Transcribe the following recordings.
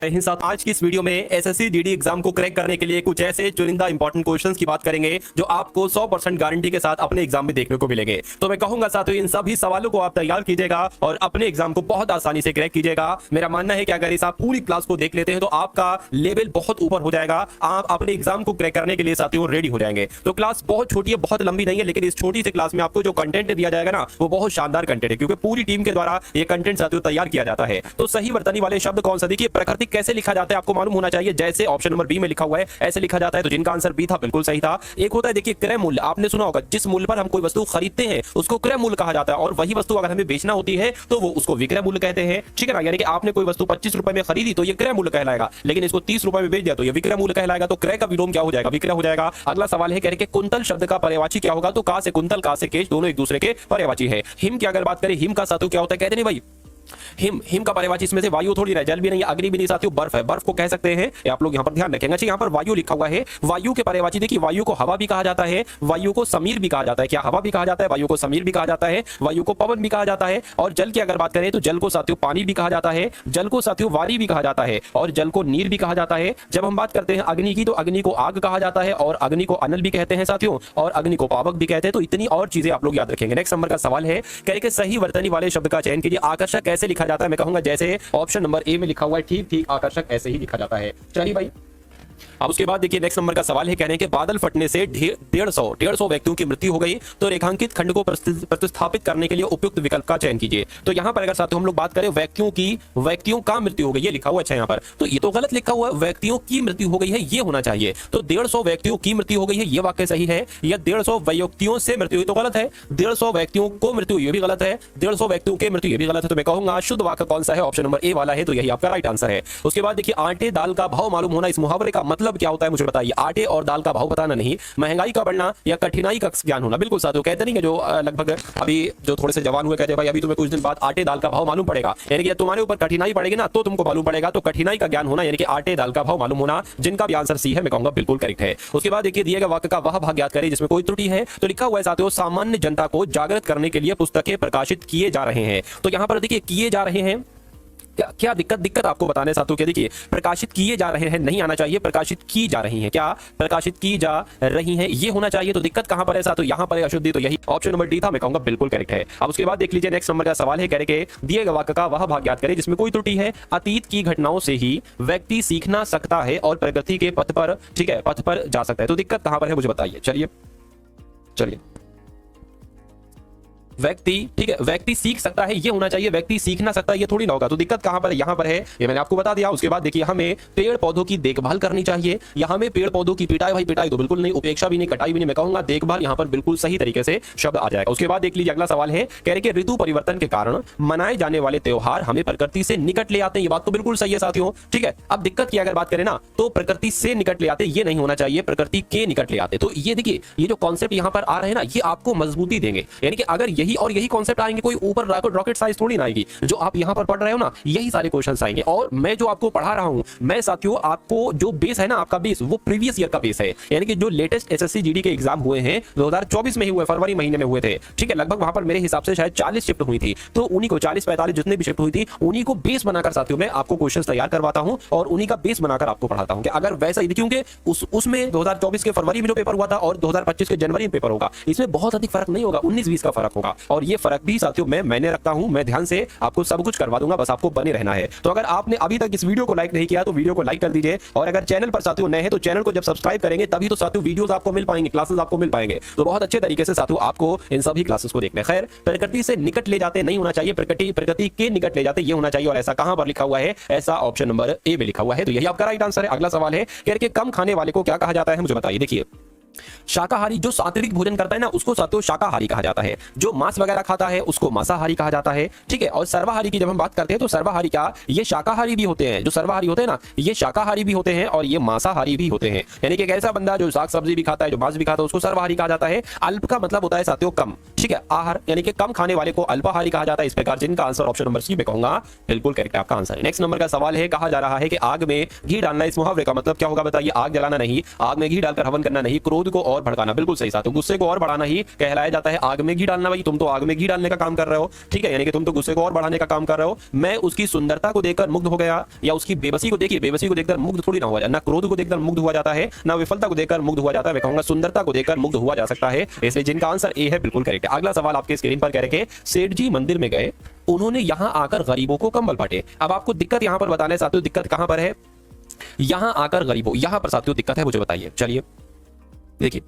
हिंद साथ आज की इस वीडियो में एसएससी जीडी एग्जाम को क्रैक करने के लिए कुछ ऐसे चुनिंदा इंपॉर्टेंट क्वेश्चंस की बात करेंगे जो आपको 100% गारंटी के साथ अपने एग्जाम में देखने को मिलेंगे। तो मैं कहूंगा साथियों इन सभी सवालों को आप तैयार कीजिएगा और अपने एग्जाम को बहुत आसानी से क्रैक कीजिएगा। मेरा मानना है कि अगर इस आप पूरी क्लास को देख लेते हैं तो आपका लेवल बहुत ऊपर हो जाएगा, आप अपने एग्जाम को क्रैक करने के लिए साथियों रेडी हो जाएंगे। तो क्लास बहुत छोटी है, बहुत लंबी नहीं है, लेकिन इस छोटी सी क्लास में आपको जो कंटेंट दिया जाएगा ना वो बहुत शानदार कंटेंट है, क्योंकि पूरी टीम के द्वारा ये कंटेंट साथियों तैयार किया जाता है। तो सही वर्तनी वाले शब्द कौन सा, देखिए प्रकृति कैसे लिखा जाता है आपको मालूम होना चाहिए। जैसे ऑप्शन नंबर बी में लिखा हुआ है ऐसे लिखा जाता है, तो जिनका आंसर बी था बिल्कुल सही था। एक होता है देखिए क्रय मूल्य, आपने सुना होगा जिस मूल्य पर हम कोई वस्तु खरीदते हैं उसको क्रय मूल्य कहा जाता है, और वही वस्तु अगर हमें बेचना होती है तो वो उसको विक्रय मूल्य कहते हैं। ठीक है ना, यानी कि आपने कोई वस्तु 25 रुपए में खरीदी तो ये क्रय मूल्य कहलाएगा, लेकिन इसको 30 रुपए में बेच दिया तो ये विक्रय मूल्य कहलाएगा। तो क्रय का विलोम क्या हो जाएगा, विक्रय हो जाएगा। अगला सवाल है कह रहे कि कुंतल शब्द का पर्यायवाची क्या होगा, तो का से कुंतल का से केश दोनों एक दूसरे के पर्यायवाची है। हिम की अगर बात करें, हिम का साथियों क्या होता है, कहते नहीं भाई हिम का पर्यायवाची इसमें से वायु थोड़ी ना, जल भी नहीं, अग्नि भी नहीं साथियों, बर्फ है, बर्फ को कह सकते हैं। आप लोग यहां पर ध्यान रखेंगे। यहाँ पर वायु लिखा हुआ है, वायु के पर्यायवाची देखिए वायु को हवा भी कहा जाता है, वायु को समीर भी कहा जाता है। क्या हवा भी कहा जाता है, वायु को समीर भी कहा जाता है, वायु को पवन भी कहा जाता है। और जल की अगर बात करें तो जल को साथियों पानी भी कहा जाता है, जल को साथियों वारी भी कहा जाता है, और जल को नीर भी कहा जाता है। जब हम बात करते हैं अग्नि की तो अग्नि को आग कहा जाता है, और अग्नि को अनल भी कहते हैं साथियों, और अग्नि को पावक भी कहते हैं। तो इतनी और चीजें आप लोग याद रखेंगे। नेक्स्ट नंबर का सवाल है कह रहे कि सही वर्तनी वाले शब्द का चयन कीजिए। आकर्षक कैसे लिखा जाता है, मैं कहूंगा जैसे ऑप्शन नंबर ए में लिखा हुआ है, ठीक ठीक आकर्षक ऐसे ही लिखा जाता है। चलिए भाई, अब उसके बाद देखिए नेक्स्ट नंबर का सवाल है कह रहे हैं कि बादल फटने से 150 व्यक्तियों की मृत्यु हो गई, तो रेखांकित खंड को प्रतिस्थापित करने के लिए उपयुक्त विकल्प का चयन कीजिए। तो यहां पर अगर साथियों हम लोग बात करें व्यक्तियों का मृत्यु हो गई, ये लिखा हुआ है यहाँ पर, तो ये तो गलत लिखा हुआ है, व्यक्तियों की मृत्यु हो गई है ये होना चाहिए। तो 150 व्यक्तियों की मृत्यु हो गई है ये वाक्य सही है, या 150 व्यक्तियों से मृत्यु हुई तो गलत है, 150 व्यक्तियों को मृत्यु ये भी गलत है, 150 व्यक्तियों के मृत्यु ये भी गलत है। तो मैं कहूंगा शुद्ध वाक्य कौन सा है, ऑप्शन नंबर ए वाला है, तो यही आपका राइट आंसर है। उसके बाद देखिए आटे दाल का भाव मालूम होना, इस मुहावरे का मतलब क्या होता है मुझे बताइए। आटे और दाल का भाव बताना नहीं, महंगाई का बढ़ना या कठिनाई का ज्ञान होना। बिल्कुल साथियों, कहते नहीं कि जो लगभग अभी जो थोड़े से जवान हुए कहते हैं भाई अभी तुम्हें कुछ दिन बाद आटे दाल का भाव मालूम पड़ेगा, यानी कि तुम्हारे ऊपर कठिनाई पड़ेगी ना तो तुमको मालूम पड़ेगा। तो कठिनाई का ज्ञान होना यानी कि आटे दाल का भाव मालूम होना, जिनका भी आंसर सी है मैं कहूंगा बिल्कुल करेक्ट है। उसके बाद देखिए दिए गए वाक्य का वह भाग याद करें जिसमें कोई त्रुटि है, तो लिखा हुआ है साथियों सामान्य जनता को जागृत करने के लिए पुस्तकें प्रकाशित किए जा रहे हैं। तो यहां पर देखिए किए जा रहे हैं, क्या दिक्कत आपको बताने साथियों के, देखिए प्रकाशित किए जा रहे हैं नहीं आना चाहिए, प्रकाशित की जा रही हैं। क्या प्रकाशित की जा रही हैं ये होना चाहिए। तो दिक्कत कहां पर है साथियों, यहां पर है अशुद्धि, तो यही ऑप्शन नंबर डी था, मैं कहूंगा बिल्कुल करेक्ट है। अब उसके बाद देख लीजिए नेक्स्ट नंबर का सवाल है कह रहे कि दिए गए वाक्य का वह भाग याद करें जिसमें कोई त्रुटि है। अतीत की घटनाओं से ही व्यक्ति सीखना सकता है और प्रगति के पथ पर, ठीक है, पथ पर जा सकता है। तो दिक्कत कहां पर है मुझे बताइए। चलिए व्यक्ति, ठीक है, व्यक्ति सीख सकता है ये होना चाहिए, व्यक्ति सीख ना सकता है ये थोड़ी ना होगा। तो दिक्कत कहां पर है, यहां पर है, ये मैंने आपको बता दिया। उसके बाद देखिए हमें पेड़ पौधों की देखभाल करनी चाहिए, यहां में पेड़ पौधों की पिटाई, भाई पिटाई तो बिल्कुल नहीं, उपेक्षा भी नहीं, कटाई भी नहीं, मैं कहूंगा देखभाल यहां पर बिल्कुल सही तरीके से शब्द आ जाएगा। उसके बाद देख लीजिए अगला सवाल है कह रहे कि ऋतु परिवर्तन के कारण मनाए जाने वाले त्योहार हमें प्रकृति से निकट ले आते हैं। ये बात तो बिल्कुल सही है साथियों, ठीक है। अब दिक्कत की अगर बात करें ना तो प्रकृति से निकट ले आते ये नहीं होना चाहिए, प्रकृति के निकट ले आते। तो ये देखिए ये जो कॉन्सेप्ट यहां पर आ रहे हैं ना ये आपको मजबूती देंगे, यानी कि अगर यही और यही कॉन्सेप्ट आएंगे, कोई ऊपर रॉकेट साइंस थोड़ी ना आएगी, जो आप यहां पर पढ़ रहे हो ना यही सारे क्वेश्चंस आएंगे। और मैं जो आपको पढ़ा रहा हूं, मैं साथियों आपको जो बेस है ना आपका बेस वो प्रीवियस ईयर का बेस है, यानी कि जो लेटेस्ट एसएससी जीडी के एग्जाम हुए हैं 2024 में ही हुए, फरवरी महीने में हुए थे, ठीक है। लगभग वहां पर मेरे हिसाब से शायद 40 शिफ्ट हुई थी, तो उन्हीं को 40-45 जितने भी शिफ्ट हुई थी उन्हीं को बेस बनाकर साथियों मैं आपको क्वेश्चंस तैयार करवाता हूं और उन्हीं का बेस बनाकर आपको पढ़ाता हूं कि अगर वैसा ही, क्योंकि उसमें 2024 के फरवरी में जो पेपर हुआ था और 2025 के जनवरी में पेपर होगा, इसमें बहुत अधिक फर्क नहीं होगा, 19-20 का फर्क होगा। और ये फर्क भी साथियों मैंने रखता हूं, मैं ध्यान से आपको सब कुछ करवा दूंगा, बस आपको बने रहना है। तो अगर आपने अभी तक इस वीडियो को लाइक नहीं किया तो वीडियो को लाइक कर दीजिए, और अगर चैनल पर साथियों नए हैं तो चैनल को जब सब्सक्राइब करेंगे तभी तो साथियों वीडियोस आपको मिल पाएंगे, क्लासेस आपको मिल पाएंगे। तो बहुत अच्छे तरीके से साथियों आपको इन सभी क्लासेस को देखना है। खैर प्रकृति से निकट ले जाते नहीं होना चाहिए, प्रकृति के निकट ले जाते ये होना चाहिए। और ऐसा कहां पर लिखा हुआ है, ऐसा ऑप्शन नंबर ए में लिखा हुआ है, तो यही आपका राइट आंसर है। अगला सवाल है कह रहे कि कम खाने वाले को क्या कहा जाता है मुझे बताइए। देखिए शाकाहारी, जो सात्विक भोजन करता है ना उसको साथियों शाकाहारी कहा जाता है, जो मांस वगैरह खाता है उसको मांसाहारी कहा जाता है, ठीक है। और सर्वाहारी की जब हम बात करते हैं तो सर्वाहारी क्या, ये शाकाहारी भी होते हैं, जो सर्वाहारी होते हैं ना ये शाकाहारी भी होते हैं और ये मांसाहारी भी होते हैं, यानी कि एक ऐसा बंदा जो साग सब्जी भी खाता है, जो मांस भी खाता है, उसको सर्वाहारी कहा जाता है। अल्प का मतलब होता है साथियों कम, ठीक है, आहार, यानी कि कम खाने वाले को अल्पाहारी कहा जाता है। इस प्रकार जिनका आंसर ऑप्शन नंबर सी में कहूंगा बिल्कुल करेक्ट आपका आंसर है। नेक्स्ट नंबर का सवाल है, कहा जा रहा है कि आग में घी डालना, इस मुहावरे का मतलब क्या होगा बताइए। आग जलाना नहीं, आग में घी डालकर हवन करना नहीं, क्रोध को और भड़काना, बिल्कुल सही साथियों, गुस्से को और बढ़ाना ही कहलाया जाता है आग में घी डालना। भाई तुम तो आग में घी डालने का काम कर रहे हो, ठीक है, यानी कि तुम तो गुस्से को और बढ़ाने का काम कर रहे हो। मैं उसकी सुंदरता को देखकर मुग्ध हो गया, या उसकी बेबसी को देखिए, बेबसी को देखकर मुग्ध थोड़ी ना हुआ, ना क्रोध को देखकर मुग्ध हुआ जाता है, ना विफलता को देखकर मुग्ध हुआ जाता है। मैं कहूंगा सुंदरता को देखकर मुग्ध हुआ जा सकता है, इसलिए जिनका आंसर ए है बिल्कुल करेक्ट है। अगला सवाल आपके स्क्रीन पर कह रहे हैं सेठ जी मंदिर में गए, उन्होंने यहां आकर गरीबों को कंबल बांटे। अब आपको दिक्कत यहां पर बताना है साथियों, दिक्कत कहां पर है, यहां आकर गरीबों, यहां पर साथियों दिक्कत है, मुझे बताइए। चलिए देखिए,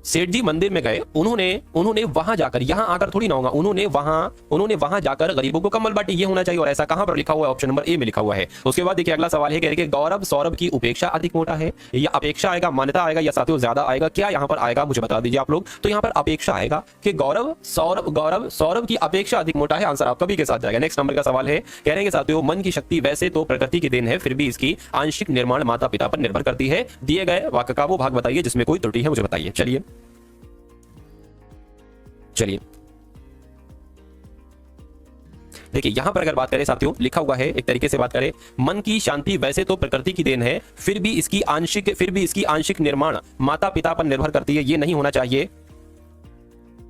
सेठ जी मंदिर में गए, उन्होंने वहां जाकर, यहां आकर थोड़ी ना होगा, उन्होंने वहां जाकर गरीबों को कंबल बांटे, ये होना चाहिए। और ऐसा कहां पर लिखा हुआ है, ऑप्शन नंबर ए में लिखा हुआ है। उसके बाद देखिए अगला सवाल है कह रहे कि गौरव सौरभ की उपेक्षा अधिक मोटा है, या अपेक्षा आएगा, मान्यता आएगा, या साथियों ज्यादा आएगा, क्या यहां पर आएगा मुझे बता दीजिए आप लोग। तो यहां पर अपेक्षा आएगा कि गौरव सौरभ की अपेक्षा अधिक मोटा है, आंसर आपका बी के साथ जाएगा। नेक्स्ट नंबर का सवाल है कह रहे हैं साथियों मन की शक्ति वैसे तो प्रकृति की देन है, फिर भी इसकी आंशिक निर्माण माता पिता पर निर्भर करती है। दिए गए वाक्य का वो भाग बताइए जिसमें कोई त्रुटि है, मुझे बताइए। चलिए देखिए, यहां पर अगर बात करें साथियों, लिखा हुआ है एक तरीके से बात करें, मन की शांति वैसे तो प्रकृति की देन है, फिर भी इसकी आंशिक निर्माण माता पिता पर निर्भर करती है। ये नहीं होना चाहिए,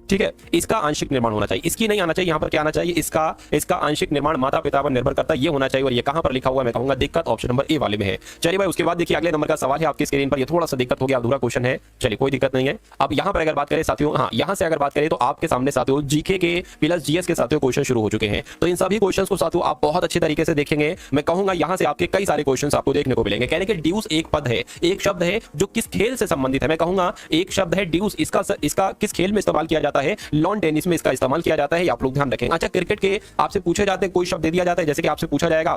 ठीक है, इसका आंशिक निर्माण होना चाहिए, इसकी नहीं आना चाहिए। यहां पर क्या आना चाहिए, इसका आंशिक निर्माण माता पिता पर निर्भर करता है, ये होना चाहिए। और ये कहां पर लिखा हुआ है, मैं कहूंगा दिक्कत ऑप्शन नंबर ए वाले में है। चलिए भाई, उसके बाद देखिए अगले नंबर का सवाल है आपकी स्क्रीन पर, ये थोड़ा सा दिक्कत हो गया, अधूरा क्वेश्चन है, चलिए कोई दिक्कत नहीं है। अब यहां पर अगर बात करें साथियों, हाँ यहां से अगर बात करें तो आपके सामने साथियों जीके के प्लस जीएस के साथियों क्वेश्चन शुरू हो चुके हैं। तो इन सभी क्वेश्चन को साथियों आप बहुत अच्छे तरीके से देखेंगे। मैं कहूंगा यहां से आपके कई सारे क्वेश्चन आपको देखने को मिलेंगे। कहने के ड्यूस एक पद है, एक शब्द है जो किस खेल से संबंधित है। मैं कहूंगा एक शब्द है ड्यूस, इसका किस खेल में इस्तेमाल किया जाता है, लॉन टेनिस में इसका इस्तेमाल किया जाता है, ये आप लोग ध्यान रखेंगे। अच्छा, क्रिकेट के आपसे पूछे जाते हैं, कोई शब्द दे दिया जाता है, जैसे कि आपसे पूछा जाएगा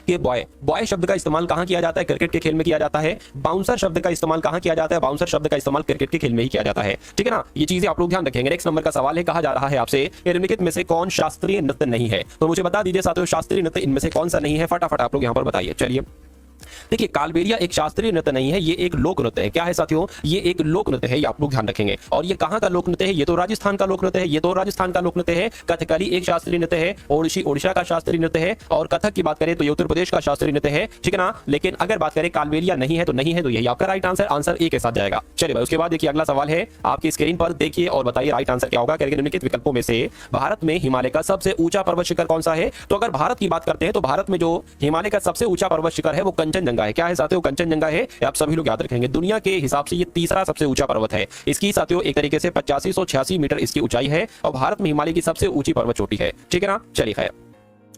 कि बॉय शब्द का इस्तेमाल कहां किया जाता है, क्रिकेट के खेल में किया जाता है। बाउंसर शब्द का इस्तेमाल कहां किया जाता है, बाउंसर शब्द का इस्तेमाल क्रिकेट के खेल में ही किया जाता है, ठीक है ना, ये चीजें आप लोग ध्यान रखेंगे। नेक्स्ट नंबर का सवाल है, कहा जा रहा है आपसे निम्नलिखित में से कौन शास्त्रीय नृत्य नहीं है। तो मुझे बता दीजिए साथियों, शास्त्रीय नृत्य इनमें से कौन सा नहीं है, फटाफट आप लोग यहां पर बताइए। चलिए देखिए, कालबेलिया एक शास्त्रीय नृत्य नहीं है, ये एक लोक नृत्य है। क्या है साथियों, ये एक लोक नृत्य है, ये आप लोग ध्यान रखेंगे। और ये कहां का लोक नृत्य है, ये तो राजस्थान का लोक नृत्य है, ये तो राजस्थान का लोक नृत्य है। कथकली एक शास्त्रीय नृत्य है, ओडिशा का शास्त्रीय नृत्य है, और कथक की बात करें तो ये उत्तर प्रदेश का शास्त्रीय नृत्य है, ठीक है ना। लेकिन अगर बात करें कालबेलिया नहीं है तो नहीं है, तो यही आपका राइट आंसर, आंसर ए के साथ जाएगा। चलिए भाई, उसके बाद देखिए अगला सवाल है आपकी स्क्रीन पर, देखिए और बताइए राइट आंसर क्या होगा। निम्नलिखित विकल्पों में से भारत में हिमालय का सबसे ऊंचा पर्वत शिखर कौन सा है। तो अगर भारत की बात करते हैं तो भारत में जो हिमालय का सबसे ऊंचा पर्वत शिखर है वो कंचनजंगा है। क्या है साथियों, कंचनजंगा है, आप सभी लोग याद रखेंगे। दुनिया के हिसाब से ये तीसरा सबसे ऊंचा पर्वत है। इसकी साथियों एक तरीके से 8586 मीटर इसकी ऊंचाई है, और भारत में हिमालय की सबसे ऊंची पर्वत चोटी है, ठीक है ना। चलिए खैर,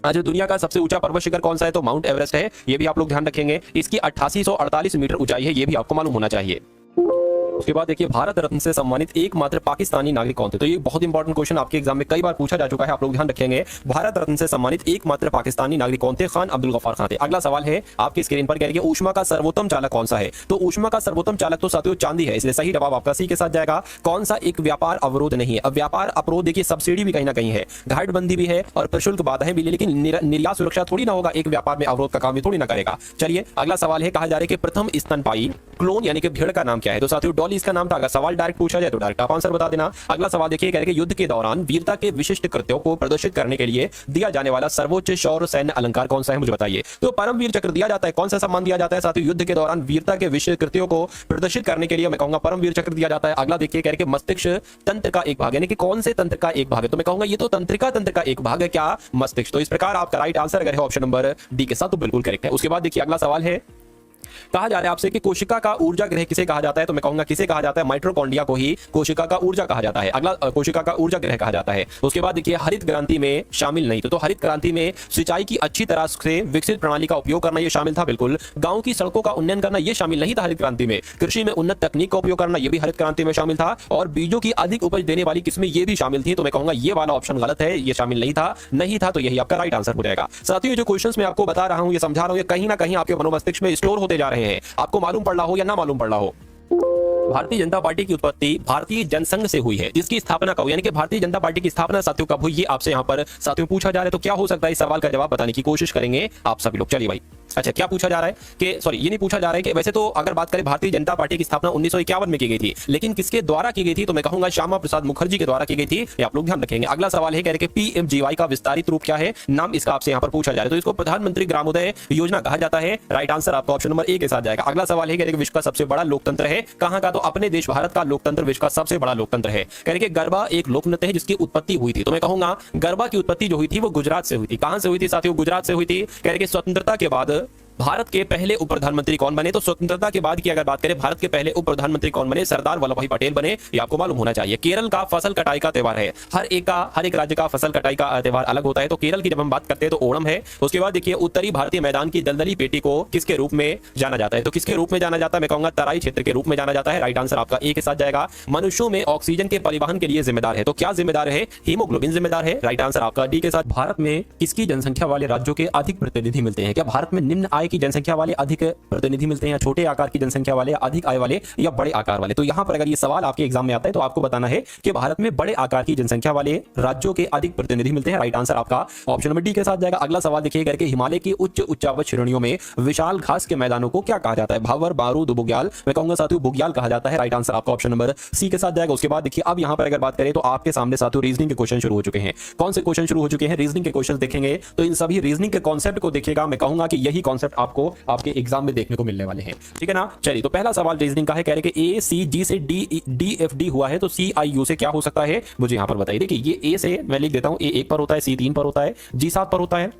आज दुनिया का सबसे ऊंचा पर्वत शिखर कौन सा है, तो माउंट एवरेस्ट है, ये भी आप लोग ध्यान रखेंगे। इसकी 8848 मीटर ऊंचाई है, ये भी आपको मालूम होना चाहिए। उसके बाद देखिए भारत रत्न से सम्मानित एकमात्र पाकिस्तानी नागरिक कौन थे। तो ये बहुत इंपॉर्टेंट क्वेश्चन आपके एग्जाम में कई बार पूछा जा चुका है, आप लोग ध्यान रखेंगे। भारत रत्न से सम्मानित एकमात्र पाकिस्तानी नागरिक कौन थे, खान अब्दुल गफ्फार खान थे। अगला सवाल है आपकी स्क्रीन पर, कह रही है ऊष्मा का सर्वोत्तम चालक कौन सा है। तो ऊष्मा का सर्वोत्तम चालक तो साथियों चांदी है, इसलिए सही जवाब आपका सी के साथ जाएगा। कौन सा एक व्यापार अवरोध नहीं है। अब व्यापार अवरोध देखिए सब्सिडी भी कहीं ना कहीं है, घाटबंदी भी है, और प्रशुल्क बाधाएं भी, लेकिन निर्यात सुरक्षा थोड़ी ना होगा, एक व्यापार में अवरोध का काम भी थोड़ी ना करेगा। चलिए अगला सवाल है, कहा जा रहा है कि प्रथम स्तनपायी क्लोन यानी कि भेड़ का नाम क्या है। तो साथियों डॉली इसका नाम था। अगर सवाल डायरेक्ट पूछा जाए तो डायरेक्ट आप आंसर बता देना। अगला सवाल देखिए, कह रहे कि युद्ध के दौरान वीरता के विशिष्ट कृत्यों को प्रदर्शित करने के लिए दिया जाने वाला सर्वोच्च शौर्य सैन्य अलंकार कौन सा है, मुझे बताइए। तो परमवीर चक्र दिया जाता है, कौन सा सम्मान दिया जाता है साथियों, युद्ध के दौरान वीरता के विशिष्ट कृत्यों को प्रदर्शित करने के लिए मैं कहूंगा परमवीर चक्र दिया जाता है। अगला देखिए, कह रहे कि मस्तिष्क तंत्र का एक भाग, यानी कि कौन से तंत्र का एक भाग है। तो मैं कहूंगा ये तो तंत्रिका तंत्र का एक भाग है, क्या, मस्तिष्क। तो इस प्रकार आपका राइट आंसर अगर है ऑप्शन नंबर डी के साथ तो बिल्कुल करेक्ट है। उसके बाद देखिए अगला सवाल है, कहा जा रहा है आपसे कि कोशिका का ऊर्जा ग्रह किसे कहा जाता है। तो मैं कहूंगा किसे कहा जाता है, माइटोकॉन्ड्रिया को ही कोशिका का ऊर्जा कहा जाता है। अगला कोशिका का ऊर्जा ग्रह कहा जाता है। उसके बाद देखिए हरित क्रांति में शामिल नहीं, तो हरित क्रांति में सिंचाई की अच्छी तरह से विकसित प्रणाली का उपयोग करना ये शामिल था, बिल्कुल। गांव की सड़कों का उन्नयन करना ये शामिल नहीं था हरित क्रांति में। कृषि में उन्नत तकनीक का उपयोग करना ये भी हरित क्रांति में शामिल था, और बीजों की अधिक उपज देने वाली किस्में ये भी शामिल थी। तो मैं कहूंगा ये वाला ऑप्शन गलत है, ये शामिल नहीं था, तो यही आपका राइट आंसर हो जाएगा। साथियों जो क्वेश्चंस मैं आपको बता रहा हूं, ये समझा रहा हूं, ये कहीं ना कहीं आपके मनोमस्तिष्क में स्टोर होते जा रहे हैं, आपको मालूम पड़ रहा हो या ना मालूम पड़ रहा हो। भारतीय जनता पार्टी की उत्पत्ति भारतीय जनसंघ से हुई है, जिसकी स्थापना कब, यानी कि भारतीय जनता पार्टी की स्थापना साथियों कब हुई, ये आपसे यहाँ पर साथियों पूछा जा रहा है। तो क्या हो सकता है, इस सवाल का जवाब बताने की कोशिश करेंगे आप सभी लोग। चलिए भाई अच्छा, क्या पूछा जा रहा है कि सॉरी ये नहीं पूछा जा रहा है कि वैसे तो अगर बात करें भारतीय जनता पार्टी की स्थापना 1951 में की गई थी, लेकिन किसके द्वारा की गई थी, तो मैं कहूंगा श्यामा प्रसाद मुखर्जी के द्वारा की गई थी। ये आप लोग ध्यान रखेंगे। अगला सवाल है कह रहे कि पीएमजीवाई का विस्तारित रूप क्या है, नाम इसका आपसे यहां पर पूछा जा रहा है, तो इसको प्रधानमंत्री ग्रामोदय योजना कहा जाता है। राइट आंसर आपका ऑप्शन नंबर ए के साथ जाएगा। अगला सवाल है कह रहे कि विश्व का सबसे बड़ा लोकतंत्र है कहां का, तो अपने देश भारत का लोकतंत्र विश्व का सबसे बड़ा लोकतंत्र है। कह रहे कि गरबा एक लोक नृत्य है जिसकी उत्पत्ति हुई थी, तो मैं कहूंगा गरबा की उत्पत्ति जो हुई थी वो गुजरात से हुई थी। कहां से हुई थी साथियों, गुजरात से हुई थी। कह रहे कि स्वतंत्रता के बाद भारत के पहले उप प्रधानमंत्री कौन बने, तो स्वतंत्रता के बाद की अगर बात करें भारत के पहले उप प्रधानमंत्री कौन बने, सरदार वल्लभ भाई पटेल बने। ये आपको मालूम होना चाहिए। केरल का फसल कटाई का त्यौहार है, हर एक राज्य का फसल कटाई का त्यौहार अलग होता है। तो केरल की जब हम बात करते हैं तो ओणम है। उसके बाद देखिए उत्तरी भारतीय मैदान की दलदली पेटी को किसके रूप में जाना जाता है, तो किसके रूप में जाना जाता है, मैं कहूंगा तराई क्षेत्र के रूप में जाना जाता है। राइट आंसर आपका ए के साथ जाएगा। मनुष्यों में ऑक्सीजन के परिवहन के लिए जिम्मेदार है, तो क्या जिम्मेदार है, हीमोग्लोबिन जिम्मेदार है। राइट आंसर आपका डी के साथ। भारत में किसकी जनसंख्या वाले राज्यों के अधिक प्रतिनिधि मिलते हैं, क्या भारत में निम्न आय की जनसंख्या वाले अधिक प्रतिनिधि मिलते हैं, या छोटे आकार की जनसंख्या वाले, अधिक आय वाले, या बड़े आकार वाले। तो यहां पर अगर ये सवाल आपके एग्जाम में आता है तो आपको बताना है कि भारत में बड़े आकार की जनसंख्या वाले राज्यों के अधिक प्रतिनिधि मिलते हैं। राइट आंसर आपका ऑप्शन नंबर डी के साथ जाएगा। अगला सवाल देखिए करके हिमालय की उच्च उच्चावच श्रेणियों में विशाल घास के मैदानों को क्या कहा जाता है, भावर, बारूद, बुग्याल, मैं कहूंगा साथियों बुग्याल कहा जाता है। राइट आंसर आपका ऑप्शन नंबर सी के साथ जाएगा। उसके बाद देखिए अब यहां पर अगर बात करें तो आपके सामने साथियों रीजनिंग के क्वेश्चन शुरू हो चुके हैं। कौन से क्वेश्चन शुरू हो चुके हैं, रीजनिंग के क्वेश्चन देखेंगे तो इन सभी रीजनिंग के कॉन्सेप्ट को देखिएगा। मैं कहूंगा कि यही कॉन्सेप्ट आपको आपके एग्जाम में देखने को मिलने वाले हैं, ठीक है ना। चलिए तो पहला सवाल रीजनिंग का है, कह रहे कि ए सी जी से डी एफ डी हुआ है तो सी आई यू से क्या हो सकता है, मुझे यहां पर बताइए। देखिए ये ए से मैं लिख देता हूं, ए 1 पर होता है, सी 3 पर होता है, जी 7 पर होता है,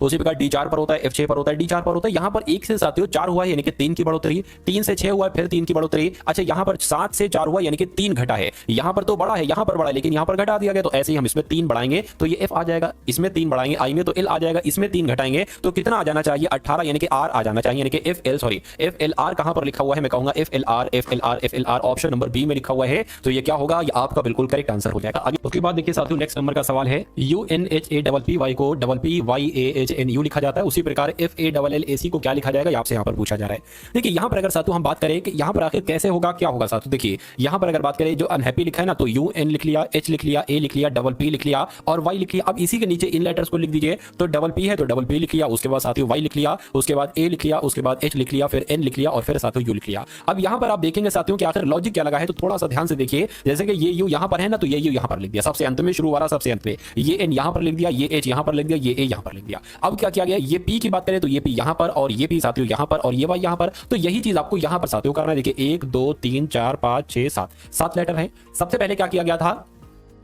उसी प्रकार डी 4 पर होता है, एफ 6 पर होता है, डी 4 पर होता है। यहां पर 1 से साथियों 4 हुआ है यानी कि 3 की बढ़ोतरी, 3 से 6 हुआ है फिर 3 की बढ़ोतरी। अच्छा यहां पर 7 से 4 हुआ यानी कि 3 घटा है। यहां पर तो बड़ा है, यहां पर बड़ा है, लेकिन यहां पर घटा दिया गया, तो ऐसे ही हम इसमें 3 बढ़ाएंगे तो ये एफ आ जाएगा, इसमें 3 बढ़ाएंगे आई में तो एल आ जाएगा, इसमें 3 घटाएंगे तो कितना आ जाना चाहिए 18 यानी कि आर आ जाना चाहिए, यानी कि एफ एल आर कहां पर लिखा हुआ है, मैं कहूंगा F L R option number B में लिखा हुआ है। तो ये क्या होगा, ये आपका बिल्कुल करेक्ट आंसर हो जाएगा। आगे उसके बाद देखिए साथियों नेक्स्ट नंबर का सवाल है, UNHAPPY को PPYAHNU लिखा जाता है, उसी प्रकार FALLAC को क्या लिखा जाएगा, ये आपसे यहां पर पूछा जा रहा है। देखिए यहां पर अगर साथियों हम बात करें कि यहां पर आखिर कैसे होगा, क्या होगा साथियों, देखिए यहां पर अगर बात करें जो अनहैप्पी लिखा है ना, तो UN लिख लिया, H लिख लिया, A लिख लिया, P लिख लिया और Y लिख लिया। अब इसी के नीचे इन लेटर्स को लिख दीजिए, तो P है तो P लिख लिया, उसके बाद साथियों Y लिख लिया, उसके बाद A लिख लिया, उसके बाद H लिख लिया, फिर N लिख लिया और फिर साथियों U लिख लिया। अब यहां पर आप देखेंगे साथियों कि आखिर लॉजिक क्या लगा है, तो थोड़ा सा ध्यान से देखिए। जैसे कि ये U यहां पर है ना, तो ये U यहां पर लिख दिया, सबसे अंत में शुरू वाला सबसे अंत में, ये N यहां पर लिख दिया, ये H यहां पर लिख दिया, ये A यहां पर लिख दिया। अब क्या किया गया, ये P की बात करें तो ये P यहां पर और ये P साथियों यहां पर और ये Y यहां पर, तो यही चीज आपको यहां पर साथियों करना है। देखिए 1 2 3 4 5 6 7 लेटर है। सबसे पहले क्या किया गया था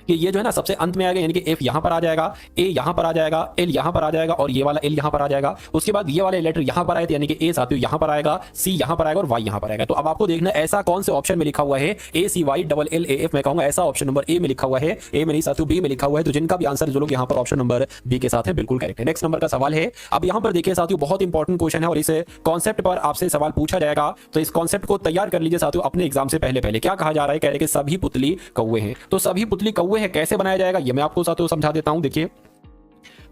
कि ये जो है ना सबसे अंत में आएगा, यानी कि F यहां पर आ जाएगा, A यहां पर आ जाएगा, L यहां पर आ जाएगा और ये वाला L यहां पर आ जाएगा। उसके बाद ये वाले लेटर यहां पर आए थे, यानी कि A साथियों यहां पर आएगा, C यहां पर आएगा और Y यहां पर आएगा। तो अब आपको देखना ऐसा कौन से ऑप्शन में लिखा हुआ है, ACYLLAF, मैं कहूंगा ऐसा ऑप्शन नंबर A में लिखा हुआ है, A में नहीं साथियों B में लिखा हुआ है। तो जिनका भी आंसर जो लोग यहां पर ऑप्शन नंबर B के साथ है बिल्कुल करेक्ट है। नेक्स्ट नंबर का सवाल है, अब यहां पर देखिए साथियों बहुत इंपॉर्टेंट क्वेश्चन है और इस कॉन्सेप्ट पर आपसे सवाल पूछा जाएगा, तो इस कॉन्सेप्ट को तैयार कर लीजिए साथियों अपने एग्जाम से पहले। क्या कहा जा रहा है, कह रहे कि सभी पुतली कौवे हैं, तो सभी पुतली कौवे हैं कैसे बनाया जाएगा ये मैं आपको साथियों समझा देता हूं। देखिए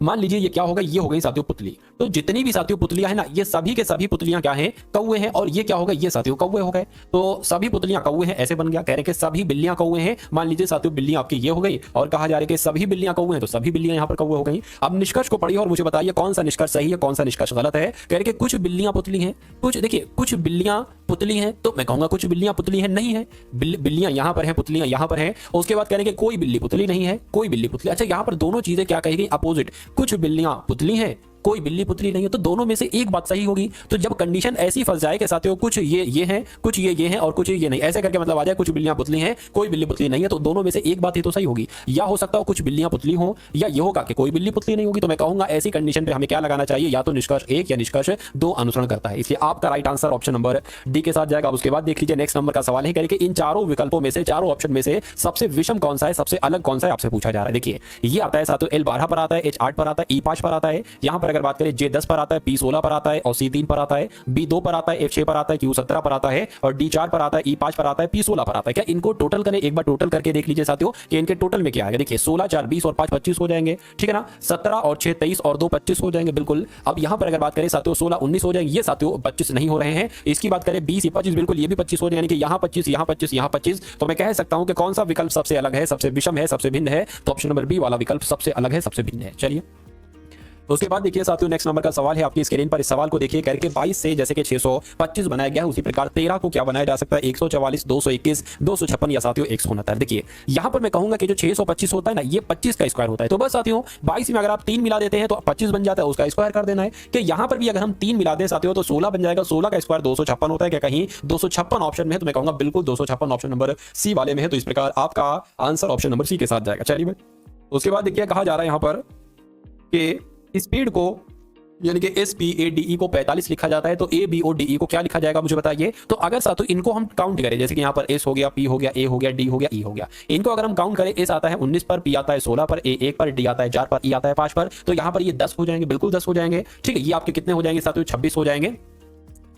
मान लीजिए ये क्या होगा, ये हो गई साथियों पुतली, तो जितनी भी साथियों पुतलियां हैं ना, ये सभी के सभी पुतलियां क्या हैं, कौवे हैं। और ये क्या होगा, ये साथियों कौवे हो गए, तो सभी पुतलियां कौवे हैं, ऐसे बन गया। कह रहे कि सभी बिल्लियां कौवे हैं, मान लीजिए साथियों बिल्लियां आपकी ये हो गई और कहा जा रहा है कि सभी बिल्लियां कौवे हैं, तो सभी बिल्लियां यहां पर कौवे हो गई। अब निष्कर्ष को पढ़िए और मुझे बताइए कौन सा निष्कर्ष सही है, कौन सा निष्कर्ष गलत है। कह रहे कि कुछ बिल्लियां पुतली हैं, कुछ देखिए कुछ बिल्लियां पुतली हैं, तो मैं कहूंगा कुछ बिल्लियां पुतली हैं नहीं है, बिल्लियां यहां पर हैं, पुतलियां यहां पर हैं। उसके बाद कह रहे कि कोई बिल्ली पुतली नहीं है, कोई बिल्ली पुतली। अच्छा यहां पर दोनों चीजें क्या कही गई, अपोजिट, कुछ बिल्लियां पुतली हैं, कोई बिल्ली पुतली नहीं है, तो दोनों में से एक बात सही होगी। तो जब कंडीशन ऐसी फंस जाए कि साथियों कुछ ये हैं, कुछ ये हैं और कुछ ये नहीं, ऐसे करके मतलब आ जाए कुछ बिल्लियां पुतली हैं, कोई बिल्ली पुतली नहीं है, तो दोनों में से एक बात ही तो सही होगी। या हो सकता हो कुछ बिल्लियां पुतली हो, या ये होगा कि कोई बिल्ली पुतली नहीं होगी। तो मैं कहूंगा ऐसी कंडीशन पे हमें क्या लगाना चाहिए, या तो निष्कर्ष 1 या निष्कर्ष 2 अनुसरण करता है। इसलिए आपका right answer option number D के साथ जाएगा। उसके बाद देख लीजिए नेक्स्ट नंबर का सवाल है, कह रहे कि इन चारों विकल्पों में से, चारों ऑप्शन में से सबसे विषम कौन सा है, सबसे अलग कौन सा है, आपसे पूछा जा रहा है। देखिए ये आता है साथियों L 12 पर आता है, H 8 पर आता है, E 5 पर आता है। यहां पर अगर बात करें J 10 पर आता है, P 16 पर आता है और C 3 पर आता है, B 2 पर आता है, F 6 पर आता है, Q 17 पर आता है और D 4 पर आता है, E 5 पर आता है, P 16 पर आता है। क्या इनको टोटल करें, एक बार टोटल करके देख लीजिए साथियों कि इनके टोटल में क्या आएगा। देखिए 16 4 20 और 5 25 हो जाएंगे, ठीक है ना। 17 और 6 23 और 2 25 हो जाएंगे बिल्कुल। अब यहां पर अगर बात करें साथियों 16 19 हो जाएंगे, ये साथियों 25 नहीं हो रहे हैं। इसकी बात करें 20 25 बिल्कुल, ये भी 25 हो जाएंगे, यानी कि यहां 25 यहां 25 यहां 25। तो मैं कह सकता हूं कि कौन सा विकल्प सबसे अलग है, सबसे विषम है, सबसे भिन्न है, तो ऑप्शन नंबर बी वाला विकल्प सबसे अलग है, सबसे भिन्न है। चलिए उसके बाद देखिए साथियों नेक्स्ट नंबर का सवाल है आपकी स्क्रीन पर। इस सवाल को देखिए करके 22 से जैसे कि 625 बनाया गया है, उसी प्रकार 13 को क्या बनाया जा सकता है 144, 221, 256 या साथियों 169। देखिए यहां पर मैं कहूंगा कि जो 625 होता है ना, ये 25 का स्क्वायर होता है। तो बस साथियों 22 में अगर आप 3 मिला देते हैं तो 25 बन जाता है, उसका स्क्वायर कर देना है। कि यहां पर भी अगर हम 3 मिला दें साथियों तो 16 बन जाएगा। 16 का स्क्वायर 256 होता है। क्या कहीं 256 ऑप्शन में है? तो मैं कहूंगा बिल्कुल 256 ऑप्शन नंबर सी वाले में है। तो इस प्रकार आपका आंसर ऑप्शन नंबर सी के साथ जाएगा। चलिए उसके बाद देखिए कहा जा रहा है यहां पर कि स्पीड को यानी कि SPADE को 45 लिखा जाता है, तो ABODE को क्या लिखा जाएगा मुझे बताइए। तो अगर साथियों इनको हम काउंट करें, जैसे कि यहाँ पर S हो गया, P हो गया, A हो गया, D हो गया, E हो गया, इनको अगर हम काउंट करें, S आता है 19 पर, P आता है 16 पर, A 1 पर, D आता है 4 पर, E आता है 5 पर, तो यहाँ पर ये 10 हो जाएंगे, बिल्कुल 10 हो जाएंगे। ठीक है, ये आपके कितने हो जाएंगे साथियों 26 हो जाएंगे।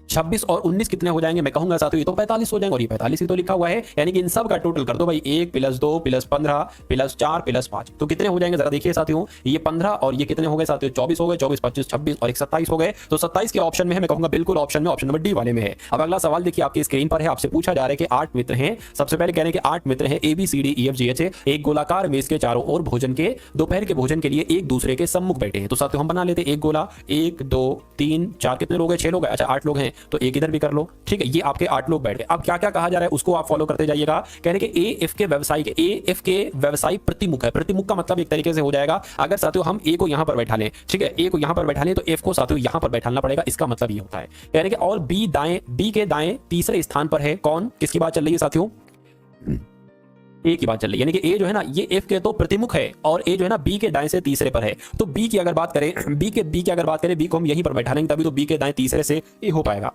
26 और 19 कितने हो जाएंगे? मैं कहूंगा साथियों ये तो 45 हो जाएंगे, और ये 45 ही तो लिखा हुआ है। यानी कि इन सब का टोटल कर दो भाई, 1 + 2 + 15 + 4 + 5, तो कितने हो जाएंगे जरा देखिए साथियों। ये 15 और ये कितने हो गए साथियों 24 हो गए, 24 25 26 और 27 हो गए। तो 27 के ऑप्शन में है, मैं कहूंगा बिल्कुल ऑप्शन में, ऑप्शन नंबर डी वाले में है। अब अगला सवाल देखिए आपकी स्क्रीन पर है। आपसे पूछा जा रहा है कि 8 मित्र हैं। सबसे पहले कह रहे हैं कि 8 मित्र हैं ABCDEFGH, एक गोलाकार मेज के चारों ओर भोजन के दोपहर के भोजन के लिए एक दूसरे के सम्मुख बैठे हैं। तो साथियों हम बना लेते हैं एक गोला, 1 2 3 4 कितने लोग हैं? 6 लोग हैं। अच्छा 8 लोग हैं तो एक इधर भी कर लो। ठीक है, ये आपके 8 लोग बैठ गए। अब क्या क्या कहा जा रहा है उसको आप फॉलो करते जाइएगा। कह रहे हैं कि AF के व्यवसायी प्रतिमुख है। प्रतिमुख का मतलब एक तरीके से हो जाएगा, अगर साथियों हम A को यहां पर बैठा लें, ठीक है, A को यहां पर बैठा लें तो F को साथियों यहां पर बैठाना पड़ेगा। इसका मतलब ये होता है। कह रहे हैं कि और B के दाएं तीसरे स्थान पर है। कौन? किसकी बात चल रही है साथियों? A की बात चल रही है। यानी कि A जो है ना ये F के तो प्रतिमुख है, और A जो है ना B के दाएं से तीसरे पर है। तो B की अगर बात करें, B को हम यहीं पर बैठा लेंगे, तभी तो B के दाएं तीसरे से A हो पाएगा।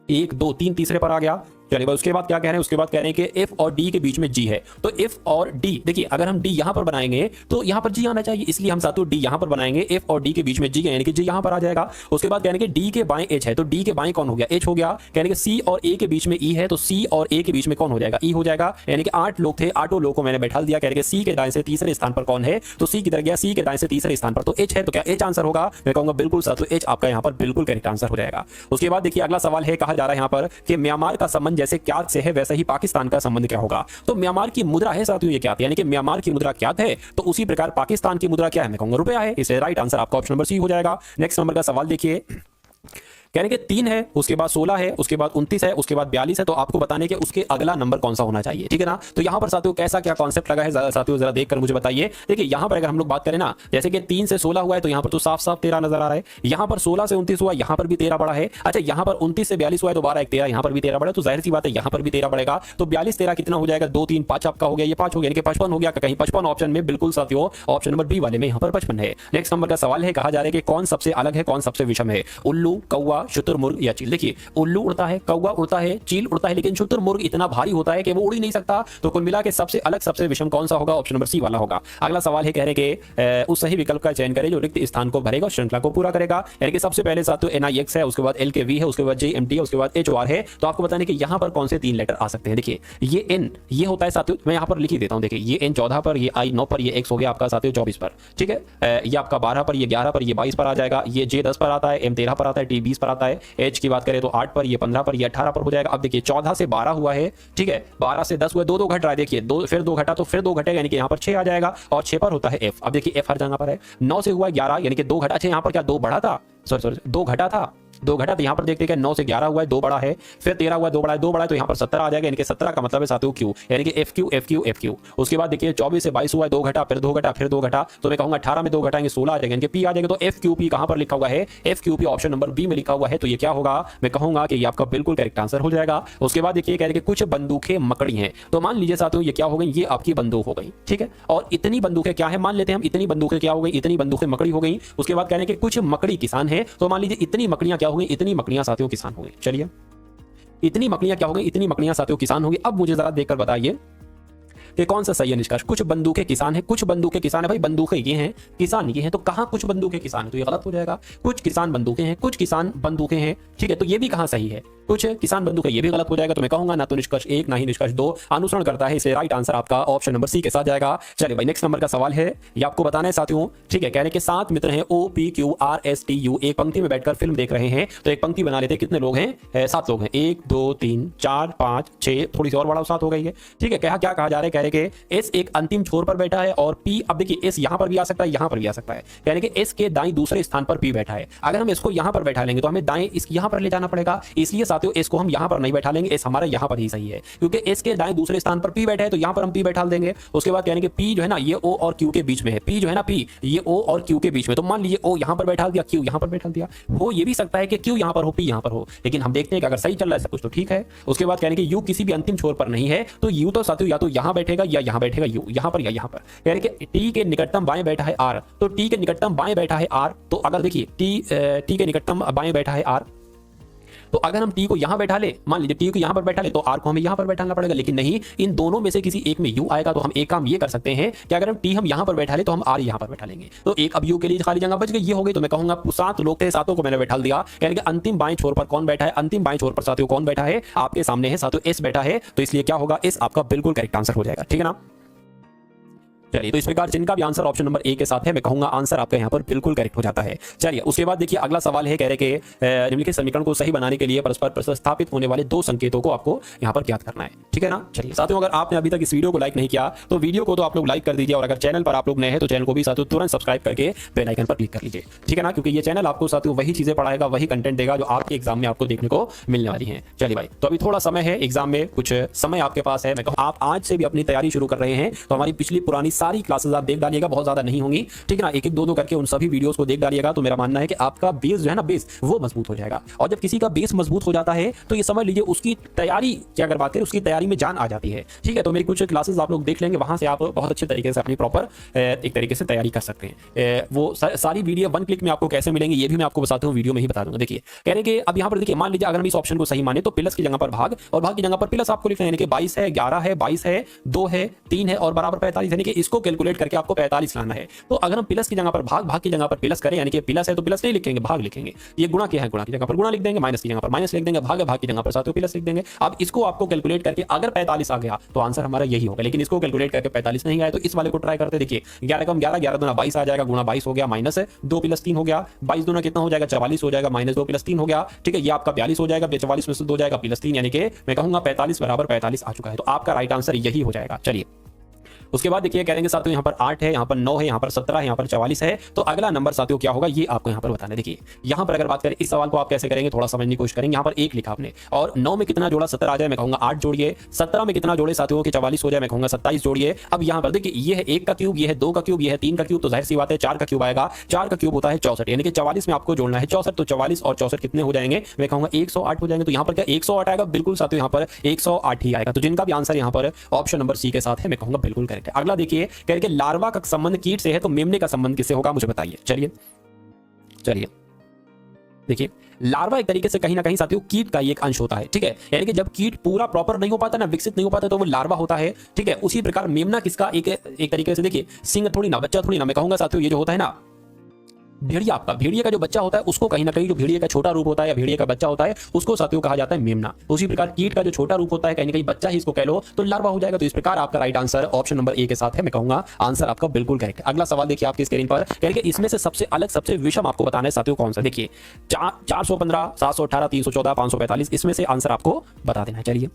1 2 3 तीसरे पर आ गया। चलिए उसके बाद क्या कह रहे हैं? उसके बाद कह रहे हैं कि F और D के बीच में G है। तो F और D देखिए, अगर हम D यहां पर बनाएंगे तो यहां पर G आना चाहिए, इसलिए हम साथियों D यहां पर बनाएंगे। F और D के बीच में G है, यानी कि G यहां पर आ जाएगा। उसके बाद कहने के D के बाएं H है, तो D के बाएं कौन हो गया? H हो गया। कहने के C और A के बीच में E है, तो C और A के बीच में कौन हो जाएगा? E हो जाएगा। यानी कि 8 लोग थे, 8 लोगों को मैंने बैठा दिया। कहने के C के दाएं से तीसरे स्थान पर कौन है? तो C किधर गया? C के दाएं से तीसरे स्थान पर तो H है। तो क्या H आंसर होगा? मैं कहूंगा बिल्कुल साथियों H आपका यहां पर बिल्कुल करेक्ट आंसर हो जाएगा। उसके बाद देखिए अगला सवाल है। कहा जा रहा है यहां पर कि म्यांमार का संबंध जैसे क्यात से है वैसे ही पाकिस्तान का संबंध क्या होगा? तो म्यांमार की मुद्रा है साथियों ये क्यात, यानी कि म्यांमार की मुद्रा क्यात है, तो उसी प्रकार पाकिस्तान की मुद्रा क्या है? मैं कहूंगा रुपया है। इसलिए राइट आंसर आपका ऑप्शन नंबर सी हो जाएगा। नेक्स्ट नंबर का सवाल देखिए, कहने के 3 है, उसके बाद 16 है, उसके बाद 29 है, उसके बाद 42 है, तो आपको बताने के उसके अगला नंबर कौन सा होना चाहिए। ठीक है ना? तो यहां पर साथियों कैसा क्या कॉन्सेप्ट लगा है साथियों जरा देखकर मुझे बताइए। देखिए यहां पर अगर हम लोग बात करें ना, जैसे कि 3 से 16 हुआ है तो यहां पर तो साफ साफ 13 नजर आ रहा है। यहां पर 16 से 29 हुआ, यहां पर भी 13 बढ़ा है। अच्छा यहां पर 29 से 42 हुआ है तो 12 1 13, यहां पर भी 13 बढ़ा, तो जाहिर सी बात है यहां पर भी 13 बढ़ेगा। तो 42 13 कितना हो जाएगा? 2 3 5 आपका हो गया, ये 5 हो गया, यानी कि 55 हो गया। कहीं 55 ऑप्शन में बिल्कुल साथियों ऑप्शन नंबर बी वाले में यहां पर 55 है। नेक्स्ट नंबर का सवाल है। कहा जा रहा है कि कौन सबसे अलग है, कौन सबसे विषम है? उल्लू, कौवा, शुतुरमुर्ग या चील। देखिए उल्लू उड़ता है, कौवा उड़ता है, चील उड़ता है, लेकिन शुतुरमुर्ग इतना भारी होता है कि वो उड़ ही नहीं सकता। तो कुल मिला के सबसे अलग सबसे विषम कौन सा होगा? ऑप्शन नंबर सी वाला होगा। अगला सवाल है। कह रहे कि उस सही विकल्प का चयन करें जो रिक्त स्थान को भरेगा और श्रृंखला को पूरा करेगा। यानी कि सबसे पहले साथियों NIX है, उसके बाद LKV है, उसके बाद JMT है, उसके बाद HOR है। तो आपको बताने कि यहां पर कौन से 3 लेटर आ सकते हैं। देखिए ये N ये होता है साथियों, मैं यहां पर लिख ही देता हूं। देखिए ये N 14 पर, ये I 9 पर, ये X हो गया आपका साथियों 24 पर। ठीक है, ये आपका 12 पर, ये 11 पर, ये 22 पर आ जाएगा। ये J 10 पर आता है, M 13 पर आता है, T 20 पर आता है। H की बात करें तो 8 पर, ये 15 पर, ये 18 पर हो जाएगा। अब देखिए 14 से 12 हुआ है, ठीक है, 12 से 10 हुआ, 2 2 घट रहा है। देखिए 2 फिर 2 घटा तो फिर 2 घटेगा, यानी कि यहां पर 6 आ जाएगा, और 6 पर होता है F। अब देखिए F हर जगह पर है। 9 से हुआ 11, यानी कि 2 घटा। अच्छा यहां पर क्या 2 बढ़ा था? सॉरी 2 घटा था, 2 घटा। तो यहां पर देखते हैं 9 से 11 हुआ है, 2 बड़ा है, फिर 13 हुआ है, 2 बड़ा है, 2 बड़ा है, तो यहां पर 17 आ जाएगा, यानी कि 17 का मतलब है साथियों Q, यानी कि FQ। उसके बाद देखिए 24 से 22 हुआ है, 2 घटा, फिर 2 घटा, फिर 2 घटा, तो मैं कहूंगा 18 में 2 घटाएंगे 16 आ जाएगा, यानी कि P आ जाएगा। तो FQP कहां पर लिखा हुआ है? FQP ऑप्शन नंबर बी में लिखा हुआ है। तो ये क्या होगा? मैं कहूंगा कि ये आपका बिल्कुल करेक्ट आंसर हो जाएगा। उसके बाद देखिए कह रहे कि कुछ बंदूकें मकड़ी हैं। तो मान लीजिए साथियों ये क्या हो गई? ये आपकी बंदूक हो गई, ठीक है, और इतनी बंदूकें क्या है? मान लेते हैं हम इतनी बंदूकें क्या हो गई? इतनी बंदूकें मकड़ी हो गई। उसके बाद कह रहे हैं कि कुछ मकड़ी किसान है। तो मान लीजिए इतनी मकड़ियां क्या हो गई? इतनी मकड़ियां साथियों किसान हो गई। चलिए इतनी मकड़ियां क्या हो गई? इतनी मकड़ियां साथियों किसान हो गई। अब मुझे जरा देखकर बताइए कि कौन सा सही है निष्कर्ष। कुछ बंदूकें किसान है, कुछ बंदूकें किसान है। भाई बंदूकें ये हैं, किसान ये हैं, तो कहां कुछ बंदूकें किसान है? तो ये गलत हो जाएगा। कुछ किसान बंदूकें हैं, कुछ किसान बंदूकें हैं, ठीक है, तो ये भी कहां सही है? कुछ किसान बंधु का ये भी गलत हो जाएगा, तो मैं कहूंगा ना तो निष्कर्ष 1 ना ही निष्कर्ष 2 अनुसरण करता है, इसलिए राइट आंसर आपका ऑप्शन नंबर सी के साथ जाएगा। चलिए भाई नेक्स्ट नंबर का सवाल है, ये आपको बताना है साथियों, ठीक है। कहने के 7 मित्र हैं OPQRSTU, एक पंक्ति में बैठकर फिल्म देख रहे हैं, तो एक पंक्ति बना लेते हैं। कितने लोग हैं? 7 लोग हैं। 1 2 3 4 5 6, थोड़ी सी और बढ़ाओ 7 हो गई है, ठीक है। क्या कहा जा रहा है? कह रहे कि एस एक अंतिम छोर पर बैठा है और पी, अब देखिए एस यहां पर भी आ सकता है, यहां पर भी आ सकता है, यानी कि एस के दाएं दूसरे स्थान पर पी बैठा है। अगर हम इसको यहां पर बैठा लेंगे तो हमें दाएं इस यहां पर ले जाना पड़ेगा, इसलिए साथियों एस को हम यहां पर नहीं बैठा लेंगे, एस हमारा यहां पर ही सही है, क्योंकि एस के दाएं दूसरे स्थान पर पी बैठा है, तो यहां पर हम पी बैठा देंगे। उसके बाद कहने के पी जो है ना ये ओ और क्यू के बीच में है, पी जो है ना पी ये ओ और क्यू के बीच में, तो मान लीजिए ओ यहां पर बैठा दिया, क्यू यहां पर बैठा दिया। हो ये भी सकता है कि क्यू यहां पर हो, पी यहां पर हो, लेकिन हम देखते हैं कि अगर सही चल रहा है सब कुछ तो ठीक है। उसके बाद कहने के यू किसी भी अंतिम छोर पर नहीं है, तो यू तो साथियों या तो यहां बैठेगा या यहां बैठेगा, यू यहां पर या यहां पर। यानी कि टी के निकटतम बाएं बैठा है आर, तो टी के निकटतम बाएं बैठा है आर, तो अगर देखिए टी के निकटतम बाएं बैठा है आर, तो अगर हम टी को यहां बैठा ले, मान लीजिए टी को यहां पर बैठा ले, तो आर को हमें यहां पर बैठाना पड़ेगा, लेकिन नहीं, इन दोनों में से किसी एक में यू आएगा। तो हम एक काम ये कर सकते हैं कि अगर हम टी हम यहां पर बैठा ले तो हम आर यहां पर बैठा लेंगे, तो एक अब यू के लिए खाली जगह बच गई, ये हो गई। तो मैं कहूंगा 7 लोग थे, 7 को मैंने बैठा दिया, यानी कि अंतिम बाएं छोर पर कौन बैठा है? अंतिम बाएं छोर पर साथियों कौन बैठा है? आपके सामने है साथियों एस बैठा है, तो इसलिए क्या होगा? एस आपका बिल्कुल करेक्ट आंसर हो जाएगा, ठीक है ना। चलिए, तो इस प्रकार जिनका भी आंसर ऑप्शन नंबर ए के साथ है, मैं कहूंगा आंसर आपका यहाँ पर बिल्कुल करेक्ट हो जाता है। चलिए उसके बाद देखिए अगला सवाल है, कह रहे कि निम्नलिखित समीकरण को सही बनाने के लिए परस्पर प्रतिस्थापित होने वाले 2 संकेतों को आपको यहाँ पर ज्ञात करना है, ठीक है ना। चलिए साथियों, अगर आपने अभी तक इस वीडियो को लाइक नहीं किया तो वीडियो को तो आप लोग लाइक कर दीजिए, और अगर चैनल पर आप लोग नए हैं तो चैनल को भी साथियों तुरंत सब्सक्राइब करके बेल आइकन पर क्लिक कर लीजिए, ठीक है ना, क्योंकि ये चैनल आपको साथियों वही चीजें पढ़ाएगा, वही कंटेंट देगा जो आपके एग्जाम में आपको देखने को मिलने वाली है। चलिए भाई, तो अभी थोड़ा समय है एग्जाम में, कुछ समय आपके पास है, मैं कहूँ आप आज से भी अपनी तैयारी शुरू कर रहे हैं, तो हमारी पिछली पुरानी सारी क्लासेस आप देख डालिएगा, बहुत ज्यादा नहीं होंगी, ठीक है ना। एक एक दो करके उन सभी वीडियोस को देख डालिएगा, तो मेरा मानना है कि आपका बेस जो है ना, बेस वो मजबूत हो जाएगा। और जब किसी का बेस मजबूत हो जाता है तो ये समझ लीजिए उसकी तैयारी की अगर बात करें, उसकी तैयारी में जान आ जाती है, ठीक है। तो मेरी कुछ क्लासेस आप लोग देख लेंगे, वहां से आप बहुत अच्छे तरीके से अपनी प्रॉपर एक तरीके से तैयारी कर सकते हैं। वो सारी वीडियो 1 क्लिक में आपको कैसे मिलेंगे ये भी मैं आपको बताता हूँ, वीडियो में ही बता दूंगा। देखिए कह रहे कि अब यहाँ पर देखिए, मान लीजिए अगर हम इस ऑप्शन को सही माने तो प्लस की जगह पर भाग, और भाग की जगह पर प्लस आपको लिखना है, यानी कि 22 है, 11 है, 22 है, 2 है, 3 है और बराबर 45, यानी कि इसको कैलकुलेट करके आपको 45 लाना है। तो अगर हम प्लस की जगह पर भाग, भाग की जगह पर प्लस करें, यानी कि प्लस है तो प्लस नहीं लिखेंगे, भाग लिखेंगे। ये गुणा क्या है, गुणा की जगह पर गुणा लिख देंगे, माइनस की जगह पर माइनस लिख देंगे, भाग है, भाग की जगह पर साथियों प्लस लिख देंगे। अब इसको आपको कैलकुलेट करके अगर 45 आ गया तो आंसर हमारा यही होगा, लेकिन इसको कैलकुलेट करके 45 नहीं आया तो इस वाले को ट्राई करते। देखिए 11 कम 11, 11 दूना 22 आ जाएगा, गुणा 22 हो गया, माइनस 2 + 3 हो गया, 22 दूना कितना हो जाएगा? 44 हो जाएगा, माइनस 2 + 3 हो गया, ठीक है। ये आपका 42 हो जाएगा, 44 में से 2 जाएगा +3, यानी कि मैं कहूंगा 45 बराबर 45 आ चुका है, तो आपका राइट आंसर यही हो जाएगा। चलिए उसके बाद देखिए कह देंगे साथियों यहाँ पर 8 है, यहाँ पर 9 है, यहाँ पर 17 है, यहाँ पर 44 है, तो अगला नंबर साथियों क्या होगा ये आपको यहाँ पर बताना है। देखिए यहाँ पर अगर बात करें इस सवाल को आप कैसे करेंगे, थोड़ा समझने की कोशिश करेंगे। यहाँ पर 1 लिखा आपने और 9 में कितना जोड़ा 17 आ जाए, मैं कहूंगा 8 जोड़िए। 17 में कितना जोड़े साथियों के 44 हो जाए, मैं कहूंगा 27 जोड़िए। अब यहाँ पर देखिए ये है 1 का क्यूब, ये है 2 का क्यूब, ये है 3 का क्यूब, तो जाहिर सी बात है 4 का क्यूब आएगा। 4 का क्यूब होता है 64, यानी कि 44 में आपको जोड़ना है 64, तो 44 और 64 कितने हो जाएंगे, मैं कहूंगा 108 हो जाएंगे। तो यहाँ पर क्या 108 आएगा? बिल्कुल साथियों यहाँ पर 108 ही आएगा। तो जिनका भी आंसर यहाँ पर ऑप्शन नंबर सी के साथ है, मैं कहूंगा बिल्कुल करेक्ट है। अगला देखिए कह रहे कि लार्वा का संबंध कीट से है, तो मेमने का संबंध किससे होगा मुझे बताइए। चलिए देखिए लार्वा एक तरीके से कहीं ना कहीं साथियों कीट का ही एक अंश होता है, ठीक है। यानी कि जब कीट पूरा प्रॉपर नहीं हो पाता ना, विकसित नहीं हो पाता, तो वो लार्वा होता है, ठीक है। उसी प्रकार मेमना किसका एक तरीके से देखिए सिंह थोड़ी ना, बच्चा थोड़ी ना, मैं कहूंगा साथियों ये जो होता है ना भेड़िया, आपका भेड़िया का जो बच्चा होता है उसको कहीं ना कहीं जो भेड़िया का छोटा रूप होता है या भेड़िया का बच्चा होता है उसको साथियों कहा जाता है मेमना। उसी प्रकार कीट का जो छोटा रूप होता है कहीं ना कहीं बच्चा ही इसको कह लो तो लार्वा हो जाएगा। तो इस प्रकार आपका right answer option number A के साथ है, मैं कहूंगा आंसर आपका बिल्कुल करेक्ट। अगला सवाल देखिए आपकी स्क्रीन पर, कह के इसमें से सबसे अलग सबसे विषम आपको बताना है साथियों कौन सा। देखिए 415, 718, 314, 545, इसमें से आंसर आपको बता देना है। चलिए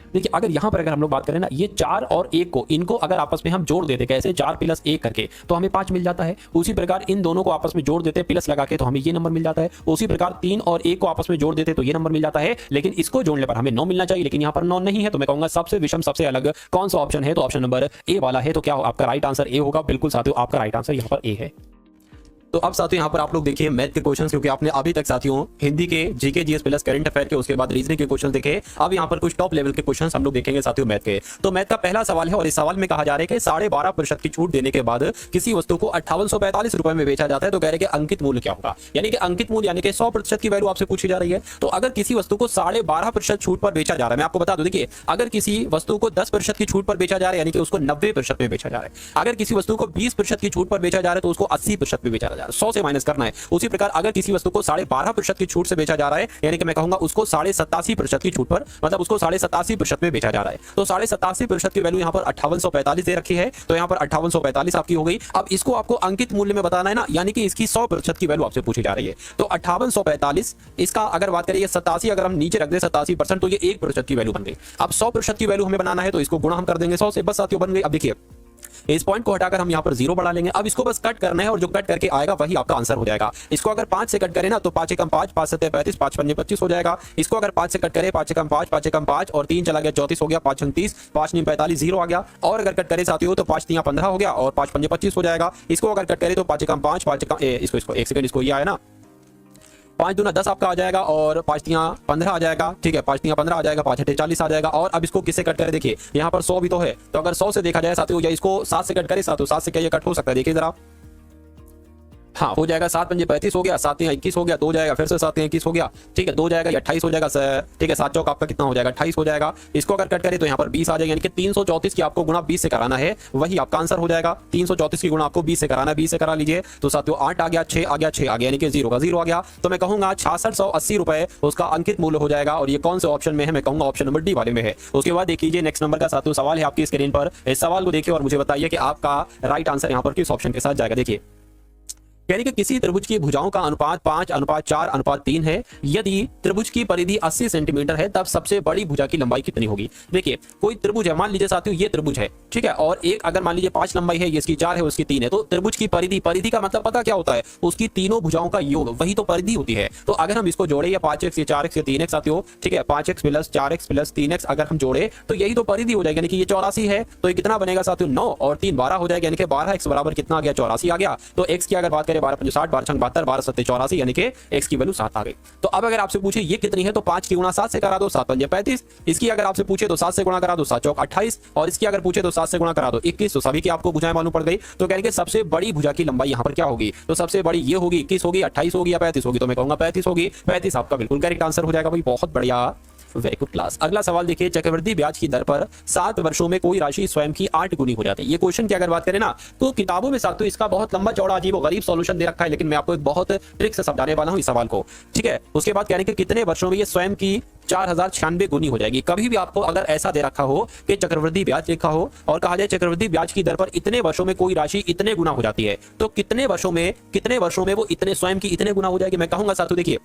देखिए अगर यहां पर अगर हम लोग बात करें ना, ये 4 और 1 को इनको अगर आपस में हम जोड़ देते कैसे 4 + 1 करके, तो हमें 5 मिल जाता है। उसी प्रकार इन दोनों को आपस में जोड़ देते प्लस लगा के, तो हमें ये नंबर मिल जाता है। उसी प्रकार 3 और 1 को आपस में जोड़ देते तो ये नंबर मिल जाता है, लेकिन इसको जोड़ने पर हमें 9 मिलना चाहिए, लेकिन यहां पर 9 नहीं है। तो मैं कहूंगा सबसे विषम सबसे अलग कौन सा ऑप्शन है, तो ऑप्शन नंबर ए वाला है। तो क्या आपका राइट आंसर ए होगा? बिल्कुल साथियों आपका राइट आंसर यहां पर ए है। तो अब साथियों यहाँ पर आप लोग देखिए मैथ के क्वेश्चंस, क्योंकि आपने अभी तक साथियों हिंदी के GK GS plus current affair के, उसके बाद रीजनिंग के क्वेश्चन देखे। अब यहाँ पर कुछ टॉप लेवल के क्वेश्चंस हम लोग देखेंगे साथियों मैथ के। तो मैथ का पहला सवाल है और इस सवाल में कहा जा रहा है कि 12.5% की छूट देने के बाद किसी वस्तु को 5845 रुपए में बेचा जाता है, तो कह रहे हैं कि अंकित मूल्य क्या होगा। यानी कि अंकित मूल्य यानी कि 100% की वैल्यू आपसे पूछी जा रही है। तो अगर किसी वस्तु को 12.5% छूट पर बेचा जा रहा है, मैं आपको बता दूं देखिए अगर किसी वस्तु को 10% की छूट पर बेचा जा रहा है यानी कि उसको 90% में बेचा जा रहा है। अगर किसी वस्तु को 20% की छूट पर बेचा जा रहा है तो उसको 80% में बेचा 100 से माइनस करना है। उसी प्रकार अगर किसी वस्तु को 12.5% की छूट से बेचा जा रहा है, यानी कि मैं कहूंगा उसको 87.5% की छूट पर, मतलब उसको 87.5% में बेचा जा रहा है, तो 87.5% की वैल्यू यहाँ पर 5845 दे रखी है, तो यहाँ पर 5845 आपकी हो गई। अब इसको आपको अंकित मूल्य में बताना है ना, यानी कि इसकी 100% की वैल्यू आपसे पूछी जा रही है, तो 5845 इसका अगर बात करें 87, अगर हम नीचे रख दें 87%, तो ये 1% की वैल्यू बन गई। अब 100% की वैल्यू हमें बनाना है, तो इसको गुणा हम कर देंगे 100 से, बस साथियों बन गई। अब देखिए इस पॉइंट को हटाकर हम यहाँ पर 0 बढ़ा लेंगे। अब इसको बस कट करना है और जो कट करके आएगा वही आपका आंसर हो जाएगा। इसको अगर 5 से कट करें ना, तो 5 एकम 5, 5 सत्ते 35, 5 पंजे 25 हो जाएगा। इसको अगर 5 से कट करें, 5 एकम 5, 5 एकम 5 और 3 चला गया 34 हो गया, 5 छंग 30, 5 नीम 45, 0 आ गया। और अगर कट करें साथियों तो 5 तियां 15 हो गया और 5 पंजे 25 हो जाएगा। इसको अगर कट करें तो 5 एकम 5, 5 एकम इसको एक सेकंड, इसको ये आया ना 5 दूना 10 आपका आ जाएगा और 5 तियां 15 आ जाएगा। ठीक है, 5 तियां 15 आ जाएगा, 5 अठे 40 आ जाएगा। और अब इसको किससे कट करें, देखिए यहाँ पर 100 भी तो है, तो अगर 100 से देखा जाए साथियों, या इसको 7 से कट करें साथियों, 7 से क्या ये कट हो सकता है, देखिए जरा। हाँ हो जाएगा, 7 पंजे 35 हो गया, 7 21 हो गया, 2 जाएगा, फिर से 7 21 हो गया। ठीक है, 2 जाएगा, ये 28 हो जाएगा। ठीक है, 7 चौक आपका कितना हो जाएगा, 28 हो जाएगा। इसको अगर कट करें तो यहाँ पर 20 आ जाएगा, यानी कि 334 की आपको गुणा 20 से कराना है, वही आपका आंसर हो जाएगा। 334 की गुणा आपको 20 से कराना है, 20 से करा लीजिए तो साथियों 8 आ गया, 6 आ गया, 6 आ गया, यानी कि 0 का 0 आ गया। तो मैं कहूंगा 6680 रुपए उसका अंकित मूल्य हो जाएगा। और ये कौन से ऑप्शन में है, मैं कहूंगा ऑप्शन नंबर डी वाले में है। उसके बाद देख लीजिए नेक्स्ट नंबर का साथियों सवाल है आपकी स्क्रीन पर। इस सवाल को देखिए और मुझे बताइए कि आपका राइट आंसर यहाँ पर किस ऑप्शन के साथ जाएगा। देखिए यानी कि किसी त्रिभुज की भुजाओं का अनुपात 5:4:3 है। यदि त्रिभुज की परिधि 80 सेंटीमीटर है, तब सबसे बड़ी भुजा की लंबाई कितनी होगी। देखिए कोई त्रिभुज है, मान लीजिए साथियों ये त्रिभुज है, ठीक है, और एक अगर मान लीजिए 5 लंबाई है, ये इसकी 4 है, उसकी 3 है, तो त्रिभुज की परिधि, परिधि का मतलब पता क्या होता है, उसकी तीनों भुजाओं का योग, वही तो परिधि होती है। तो अगर हम इसको जोड़े, या 5x, ये 4x, ये 3x साथियों, ठीक है, 5x + 4x + 3x अगर हम जोड़े तो यही तो परिधि हो जाएगी, यानी कि ये 84 है, तो ये कितना बनेगा साथियों 9 और 3 12 हो जाएगा, यानी कि 12x बराबर कितना आ गया, 84 आ गया। तो x की अगर बात करें 12 × 5 = 60, 12 × 72, 12 × 7 = 84, यानी कि x की वैल्यू 7 आ गई। तो अब अगर आपसे पूछे ये कितनी है, तो 5 की गुणा 7 से करा दो, 7 पंजे 35। इसकी अगर आपसे पूछे तो 7 से गुणा करा दो, 7 चौक 28, और इसकी अगर पूछे तो 7 से गुणा करा दो 21। तो सभी की आपको भुजाएं मालूम पड़ गई। तो कहेंगे सबसे बड़ी भुजा की लंबाई यहाँ पर क्या होगी, तो सबसे बड़ी ये होगी, 21 होगी, 28 होगी या 35 होगी, तो मैं कहूंगा 35 होगी। 35 आपका बिल्कुल करेक्ट आंसर हो जाएगा भाई, बहुत बढ़िया, वेरी गुड क्लास। अगला सवाल देखिए, चक्रवृद्धि ब्याज की दर पर 7 वर्षों में कोई राशि स्वयं की 8 गुनी हो जाती है। ये क्वेश्चन की अगर बात करें ना, तो किताबों में साथ तो इसका बहुत लंबा चौड़ा अजीब और गरीब सॉल्यूशन दे रखा है, लेकिन मैं आपको एक बहुत ट्रिक से समझाने वाला हूं इस सवाल को, ठीक है। उसके बाद कहने के कितने वर्षों में ये स्वयं की 4096 गुनी हो जाएगी। कभी भी आपको अगर ऐसा दे रखा हो कि चक्रवृद्धि ब्याज लिखा हो और कहा जाए चक्रवृद्धि ब्याज की दर पर इतने वर्षों में कोई राशि इतने गुना हो जाती है, तो कितने वर्षों में वो इतने स्वयं की इतने गुना हो जाएगी। मैं कहूंगा साथियों देखिए,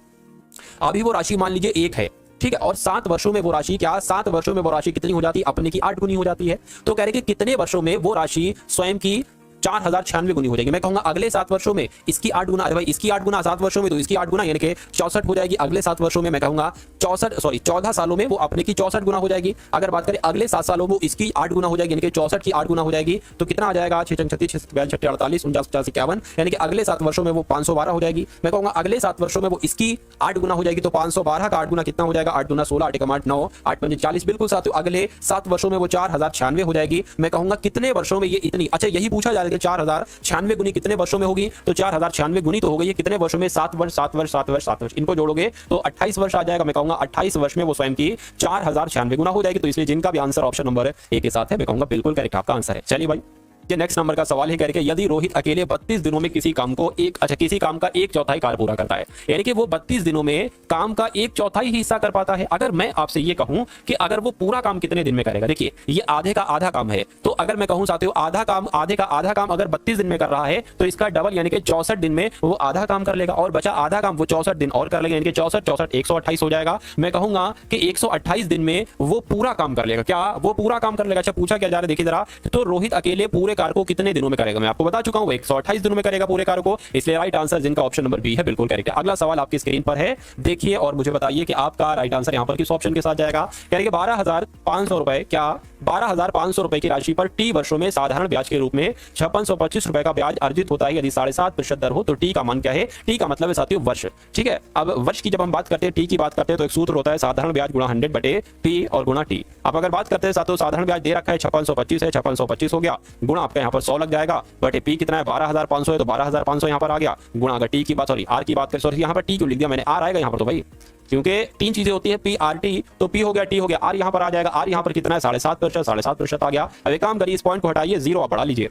अभी वो राशि मान लीजिए 1 है, ठीक है, और 7 वर्षों में वो राशि क्या, 7 वर्षों में वो राशि कितनी हो जाती है, अपने की 8 गुनी हो जाती है। तो कह रहे कि कितने वर्षों में वो राशि स्वयं की 4096 गुनी हो जाएगी। मैं कहूंगा अगले 7 वर्षों में इसकी 8 गुना, अरे भाई इसकी 8 गुना 7 वर्षों में, तो इसकी 8 गुना यानी कि 64 हो जाएगी। अगले 7 वर्षों में मैं कहूंगा 14 सालों में वो अपने की 64 गुना हो जाएगी। अगर बात करें अगले 7 सालों में इसकी 8 गुना हो जाएगी, यानी कि 64 की 8 गुना हो जाएगी। तो कितना आ जाएगा, 6 × 36, 6 × 42, 48, 49, 50, 51, यानी कि अगले 7 वर्षों में वो 512 हो जाएगी। मैं कहूंगा अगले 7 वर्षों में वो इसकी 8 गुना हो जाएगी, तो 512 का 8 गुना कितना हो जाएगा, 8 दूना 16, 8 एकम 8, 9, 8 पंजे 40, बिल्कुल साथियों अगले 7 वर्षों में वो 4096 हो जाएगी। मैं कहूंगा कितने वर्षों में ये इतनी, अच्छा यही पूछा जा रहा है 4096 गुनी कितने वर्षों में होगी, तो 4096 गुनी तो हो गई है कितने वर्षों में, 7 वर्ष, 7 वर्ष, 7 वर्ष, 7 वर्ष, इनको जोड़ोगे तो 28 वर्ष आ जाएगा। मैं कहूंगा 28 वर्ष में वो स्वयं की 4096 गुना हो जाएगी। तो इसलिए जिनका भी आंसर ऑप्शन नंबर 1 के साथ है, मैं कहूंगा बिल्कुल करेक्ट आपका आंसर है। चलिए भाई, ये नेक्स्ट नंबर का सवाल है, कह रहे कि यदि रोहित अकेले 32 दिनों में किसी काम का 1/4 कार्य पूरा करता है, यानी कि वो 32 दिनों में काम का 1/4 ही हिस्सा कर पाता है। अगर मैं आपसे ये कहूं कि अगर वो पूरा काम कितने दिन में करेगा, देखिए ये आधे का आधा काम है, तो अगर मैं कहूं साथियों आधा काम, आधे का आधा काम अगर 32 दिन में कर रहा है, तो इसका डबल यानी कि 64 दिन में वो आधा काम कर लेगा, और बचा आधा काम वो 64 दिन और कर लेगा, यानी कि 64 128 हो जाएगा। मैं कहूंगा कि 128 दिन में वो पूरा काम कर लेगा। क्या वो पूरा काम कर लेगा? अच्छा पूछा क्या जा रहा है, देखिए जरा, तो रोहित अकेले पूरे कार्य को कितने दिनों में करेगा, मैं आपको बता चुका हूं 128 दिनों में करेगा पूरे कार्य को, इसलिए राइट आंसर जिनका ऑप्शन नंबर बी है बिल्कुल करेक्ट है। अगला सवाल आपकी स्क्रीन पर है, देखिए और मुझे बताइए कि आपका राइट आंसर यहां पर किस ऑप्शन के साथ जाएगा। कह रहे 12,500 रुपए, क्या 12,500 रुपए की राशि पर टी वर्षों में साधारण ब्याज के रूप में 5625 रुपए का ब्याज अर्जित होता है। यदि 7.5% दर हो तो टी का मान क्या है? टी का मतलब है साथियों वर्ष, ठीक है। अब वर्ष की जब हम बात करते हैं, टी की बात करते हैं, तो एक सूत्र होता है साधारण ब्याज गुणा 100 बटे पी और गुणा टी। अब अगर बात करते हैं साथियों साधारण ब्याज दे रखा है 5625 है, 5625 हो गया, गुणा आपका यहाँ पर 100 लग जाएगा, बटे पी कितना है 12,500 है, तो 12,500 यहाँ पर आ गया, गुणा अगर टी की बात, सॉरी आर की बात करें, सॉरी यहाँ पर टी क्यों लिख दिया मैंने, आर आएगा यहाँ पर, तो भाई क्योंकि 3 चीजें होती है पी आर टी, तो पी हो गया, टी हो गया, आर यहाँ पर आ जाएगा, आर यहाँ पर कितना है 7.5%, 7.5% आ गया। अब एक काम करिए इस पॉइंट को हटाइए, 0 आप बढ़ा लीजिए,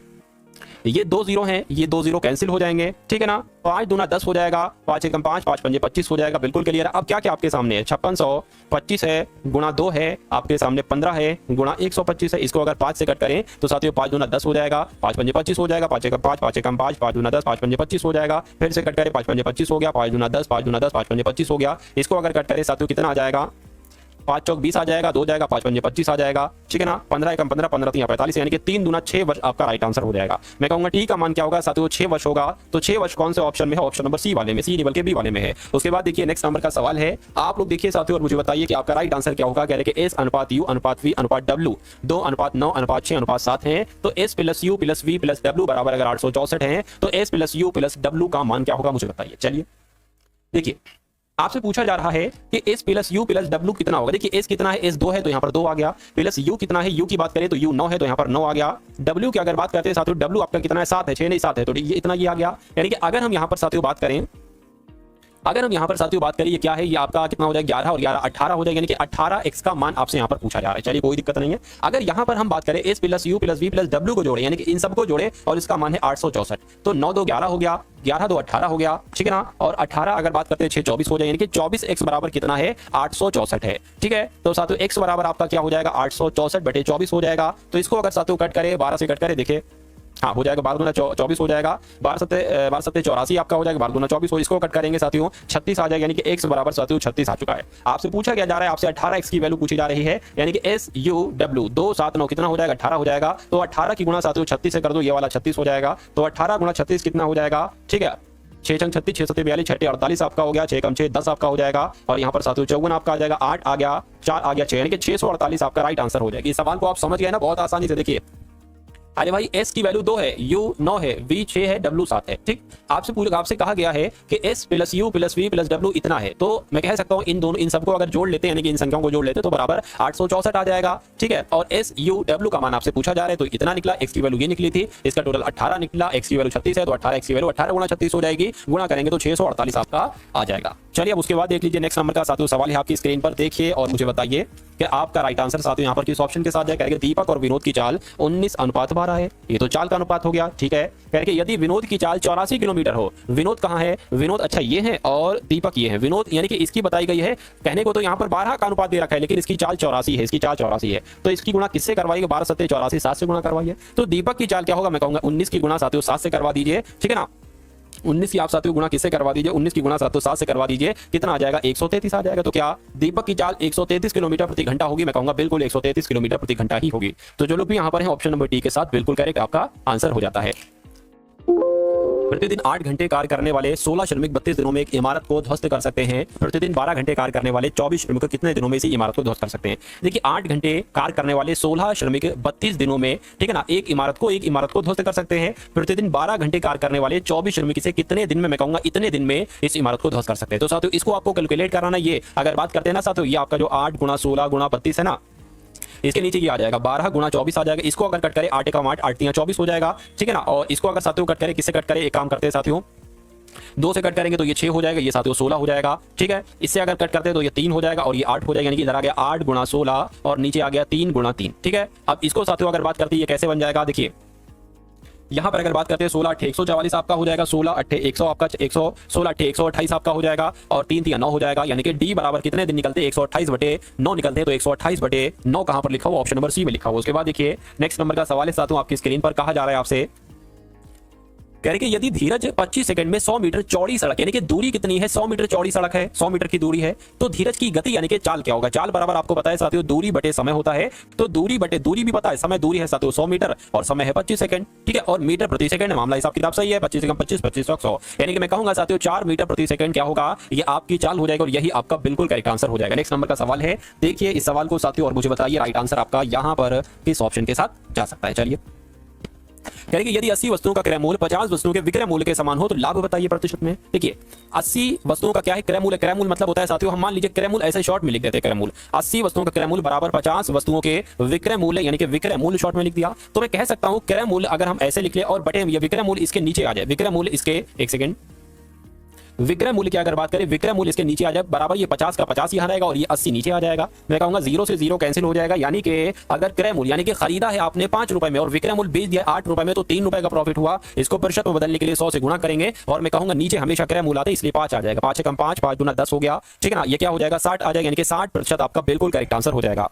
ये 2 जीरो हैं, ये 2 जीरो कैंसिल हो जाएंगे, ठीक है ना। 5 दूना 10 हो जाएगा, 5 एकम 5, 5 पंजे 25 हो जाएगा, बिल्कुल क्लियर है। अब क्या क्या आपके सामने है, 5600 25 है गुणा 2 है, आपके सामने 15 है गुणा 125 है। इसको अगर 5 से कट करें तो साथियों 5 दूना 10 हो जाएगा, 5 पंजे 25 हो जाएगा, 5 एकम 5, 5 एकम 5, 5 दूना 10, 5 पंजे 25 हो जाएगा। फिर से कट करें, 5 पंजे 25 हो गया, 5 दूना 10, 5 दूना 10, 5 पंजे 25 हो गया। इसको अगर कट करें साथियों कितना आ जाएगा, 5 चौक 20 आ जाएगा, 2 जाएगा, 5 पंजे 25 आ जाएगा, ठीक है ना। 15 एकम 15, 15 3 45, यानी कि 3 दूना 6 वर्ष आपका राइट आंसर हो जाएगा। मैं कहूंगा टी का मान क्या होगा साथियों, 6 वर्ष होगा। तो 6 वर्ष कौन से ऑप्शन में है, ऑप्शन नंबर सी वाले में, सी नहीं बल्कि बी वाले में है। उसके बाद देखिए नेक्स्ट नंबर का सवाल है, आप लोग देखिए साथियों और मुझे बताइए कि आपका राइट आंसर क्या होगा। कह रहे कि एस अनुपात यू अनुपात वी अनुपात डब्ल्यू 2 अनुपात 9 अनुपात 6 अनुपात 7 है। तो S plus U plus V plus W बराबर अगर 864 है तो S plus U plus W का मान क्या होगा मुझे बताइए। चलिए देखिए, आपसे पूछा जा रहा है कि S plus U plus W कितना होगा। देखिए एस कितना है, एस 2 है तो यहाँ पर 2 आ गया। प्लस यू कितना है, यू की बात करें तो यू 9 है तो यहाँ पर 9 आ गया। डब्ल्यू की अगर बात करते हैं साथियों, डब्ल्यू आपका कितना है, 7 है, 6 नहीं 7 है तो ये इतना ही आ गया। यानी कि अगर हम यहाँ पर साथियों बात करें, अगर हम यहाँ पर साथियों बात करें, ये क्या है, ये आपका कितना हो जाएगा 11 और 11 18 हो जाएगा, यानी कि 18 x का मान आपसे यहाँ पर पूछा जा रहा है। चलिए कोई दिक्कत नहीं है। अगर यहाँ पर हम बात करें S plus U plus V plus W को जोड़े, यानी कि इन सबको जोड़े और इसका मान है 864, तो 9 2 11 हो गया, 11 2 18 हो गया, ठीक है ना। और 18 अगर बात करते हैं 6 24 हो जाए, यानी कि 24x बराबर कितना है, 864 है, ठीक है। तो साथियों x बराबर आपका क्या हो जाएगा, 864/24 हो जाएगा। तो इसको अगर साथियों कट करें, 12 से कट करें, देखिए हाँ हो जाएगा, 12 दूना 24 हो जाएगा, 12 सत्ते 84 आपका हो जाएगा, 12 दूना 24 हो। इसको कट करेंगे साथियों 36 आ जाएगा, यानी कि x बराबर साथियों 36 आ चुका है। आपसे पूछा क्या जा रहा है, आपसे 18x की वैल्यू पूछी जा रही है, यानी कि एस यू डब्ल्यू 2 7 9 कितना हो जाएगा, 18 हो जाएगा। तो 18 की गुणा साथियों 36 से कर दो, ये वाला 36 हो जाएगा। तो 18 गुणा 36 कितना हो जाएगा, ठीक है। 6 छंग 36, 6 सत्ते 42, 6 48 आपका हो गया, 6 कम 6 10 आपका हो जाएगा। और यहाँ पर साथियों 54 आपका आ जाएगा, 8 आ गया, 4 आ गया, 6, यानी कि 648 आपका राइट आंसर हो जाएगा। इस सवाल को आप समझ गए ना बहुत आसानी से। देखिए अरे भाई s की वैल्यू 2 है, u 9 है, v 6 है, w 7 है, ठीक। आपसे कहा गया है कि s plus u plus v plus w इतना है। तो मैं कह सकता हूं इन सबको अगर जोड़ लेते हैं, यानी कि इन संख्याओं को जोड़ लेते तो बराबर 864 आ जाएगा, ठीक है। और s u w का मान आपसे पूछा जा रहा है तो इतना निकला। x की वैल्यू ये निकली थी, इसका टोटल 18 निकला। x की वैल्यू 36 है तो 18x की वैल्यू 18 गुणा 36 हो जाएगी, गुणा करेंगे तो 648 आपका आ जाएगा। चलिए अब उसके बाद देख लीजिए नेक्स्ट नंबर का साथियों सवाल है आपकी स्क्रीन पर, देखिए और मुझे बताइए कि आपका राइट आंसर साथियों यहाँ पर किस ऑप्शन के साथ जाएगा। दीपक और विनोद की चाल 19:12 है, ये तो चाल का अनुपात हो गया, ठीक है। कह के यदि विनोद की चाल 84 किलोमीटर हो, विनोद कहाँ है, विनोद अच्छा ये है और दीपक ये है। विनोद यानी कि इसकी बताई गई है, कहने को तो यहाँ पर 12 का अनुपात दे रखा है, लेकिन इसकी चाल 84 है, इसकी चाल 84 है। तो इसकी गुणा किससे करवाइए, 12 सत्ते 84, 7 से गुणा करवाइए। तो दीपक की चाल क्या होगा, मैं कहूंगा 19 की गुणा साथियों 7 से करवा दीजिए, ठीक है ना। 19 की आप साथियों गुणा किससे करवा दीजिए, 19 की गुणा साथियों 7 से करवा दीजिए, कितना आ जाएगा, 133 आ जाएगा। तो क्या दीपक की चाल 133 किलोमीटर प्रति घंटा होगी, मैं कहूंगा बिल्कुल 133 किलोमीटर प्रति घंटा ही होगी। तो जो लोग भी यहाँ पर हैं ऑप्शन नंबर डी के साथ बिल्कुल करेक्ट आपका आंसर हो जाता है। प्रतिदिन 8 घंटे कार्य करने वाले 16 श्रमिक 32 दिनों में एक इमारत को ध्वस्त कर सकते हैं। प्रतिदिन 12 घंटे कार्य करने वाले 24 श्रमिक कितने दिनों में इसी इमारत को ध्वस्त कर सकते हैं। देखिए 8 घंटे कार्य करने वाले 16 श्रमिक 32 दिनों में, ठीक है ना, एक इमारत को ध्वस्त कर सकते हैं। प्रतिदिन 12 घंटे कार्य करने वाले 24 श्रमिक से कितने दिन में, मैं कहूंगा इतने दिन में इस इमारत को ध्वस्त कर सकते हैं। तो साथियों इसको आपको कैलकुलेट कराना, ये अगर बात करते हैं ना साथियों, ये आपका जो 8 गुणा 16 गुणा 32 है ना, इसके नीचे ये आ जाएगा 12 गुणा 24 आ जाएगा। इसको अगर कट करें 8 का 8 8 3 24 हो जाएगा, ठीक है ना। और इसको अगर साथियों कट करें, किससे कट करें, एक काम करते हैं साथियों 2 से कट करेंगे तो ये 6 हो जाएगा, ये साथियों 16 हो जाएगा, ठीक है। इससे अगर कट करते हैं तो ये 3 हो जाएगा और ये 8 हो जाएगा, यानी कि इधर आ गया 8 गुणा 16 और नीचे आ गया 3 गुणा 3, ठीक है। अब इसको साथियों अगर बात करते हैं ये कैसे बन जाएगा, देखिए यहां पर अगर बात करते हैं 16 8 144 आपका हो जाएगा, 16 8 100 आपका 100 16 8 128 आपका हो जाएगा और 3 3 9 हो जाएगा, यानी कि डी बराबर कितने दिन निकलते हैं, 128/9 निकलते हैं। तो 128/9 कहां पर लिखा हुआ, ऑप्शन नंबर सी में लिखा हुआ। उसके बाद देखिए नेक्स्ट नंबर का सवाल है साथियों आपकी स्क्रीन पर, कहा जा रहा है आपसे, कह रहे कि यदि धीरज 25 सेकंड में 100 मीटर चौड़ी सड़क, यानी कि दूरी कितनी है, 100 मीटर चौड़ी सड़क है, 100 मीटर की दूरी है, तो धीरज की गति यानी कि चाल क्या होगा। चाल बराबर आपको पता है साथियों दूरी बटे समय होता है। तो दूरी बटे दूरी भी पता है, समय दूरी है साथियों 100 मीटर और समय है 25 सेकंड, ठीक है। और मीटर प्रति सेकंड मामला हिसाब किताब सही है, 25 से 25 25 100, यानी कि मैं कहूंगा साथियों 4 मीटर प्रति सेकंड क्या होगा, ये आपकी चाल हो जाएगा और यही आपका बिल्कुल करेक्ट आंसर हो जाएगा। नेक्स्ट नंबर का सवाल है, देखिए इस सवाल को साथियों और मुझे बताइए राइट आंसर आपका यहां पर किस ऑप्शन के साथ जा सकता है। चलिए कह कि यदि 80 वस्तुओं का क्रय मूल्य 50 वस्तुओं के विक्रय मूल्य के समान हो तो लाभ बताइए प्रतिशत में। देखिए 80 वस्तुओं का क्या है, क्रय मूल्य। क्रय मूल्य मतलब होता है साथियों, हम मान लीजिए क्रय मूल्य ऐसे शॉर्ट में लिख देते हैं, क्रय मूल्य 80 वस्तुओं का क्रय मूल्य बराबर 50 वस्तुओं के विक्रय मूल्य, यानी कि विक्रय मूल्य शॉर्ट में लिख दिया। तो मैं कह सकता हूं क्रय मूल्य अगर हम ऐसे लिख ले और बटे विक्रय मूल्य इसके नीचे आ जाए, विक्रय मूल्य इसके, एक सेकंड, विक्रय मूल्य की अगर बात करें, विक्रय मूल्य इसके नीचे आ जाए बराबर, ये 50 का 50 यहाँ रहेगा और ये 80 नीचे आ जाएगा। मैं कहूंगा 0 से 0 कैंसिल हो जाएगा, यानी कि अगर क्रय मूल्य यानी कि खरीदा है आपने 5 रुपए में और विक्रय मूल्य बेच दिया 8 रुपए में, तो 3 रुपए का प्रॉफिट हुआ। इसको प्रतिशत में बदलने के लिए 100 से गुणा करेंगे और मैं कहूंगा नीचे हमेशा क्रय मूल्य आता है, इसलिए 5 आ जाएगा। 5 से कम 5, 5 दूना 10 हो गया, ठीक है ना। ये क्या हो जाएगा 60 आ जाएगा, यानी कि 60% आपका बिल्कुल करेक्ट आंसर हो जाएगा।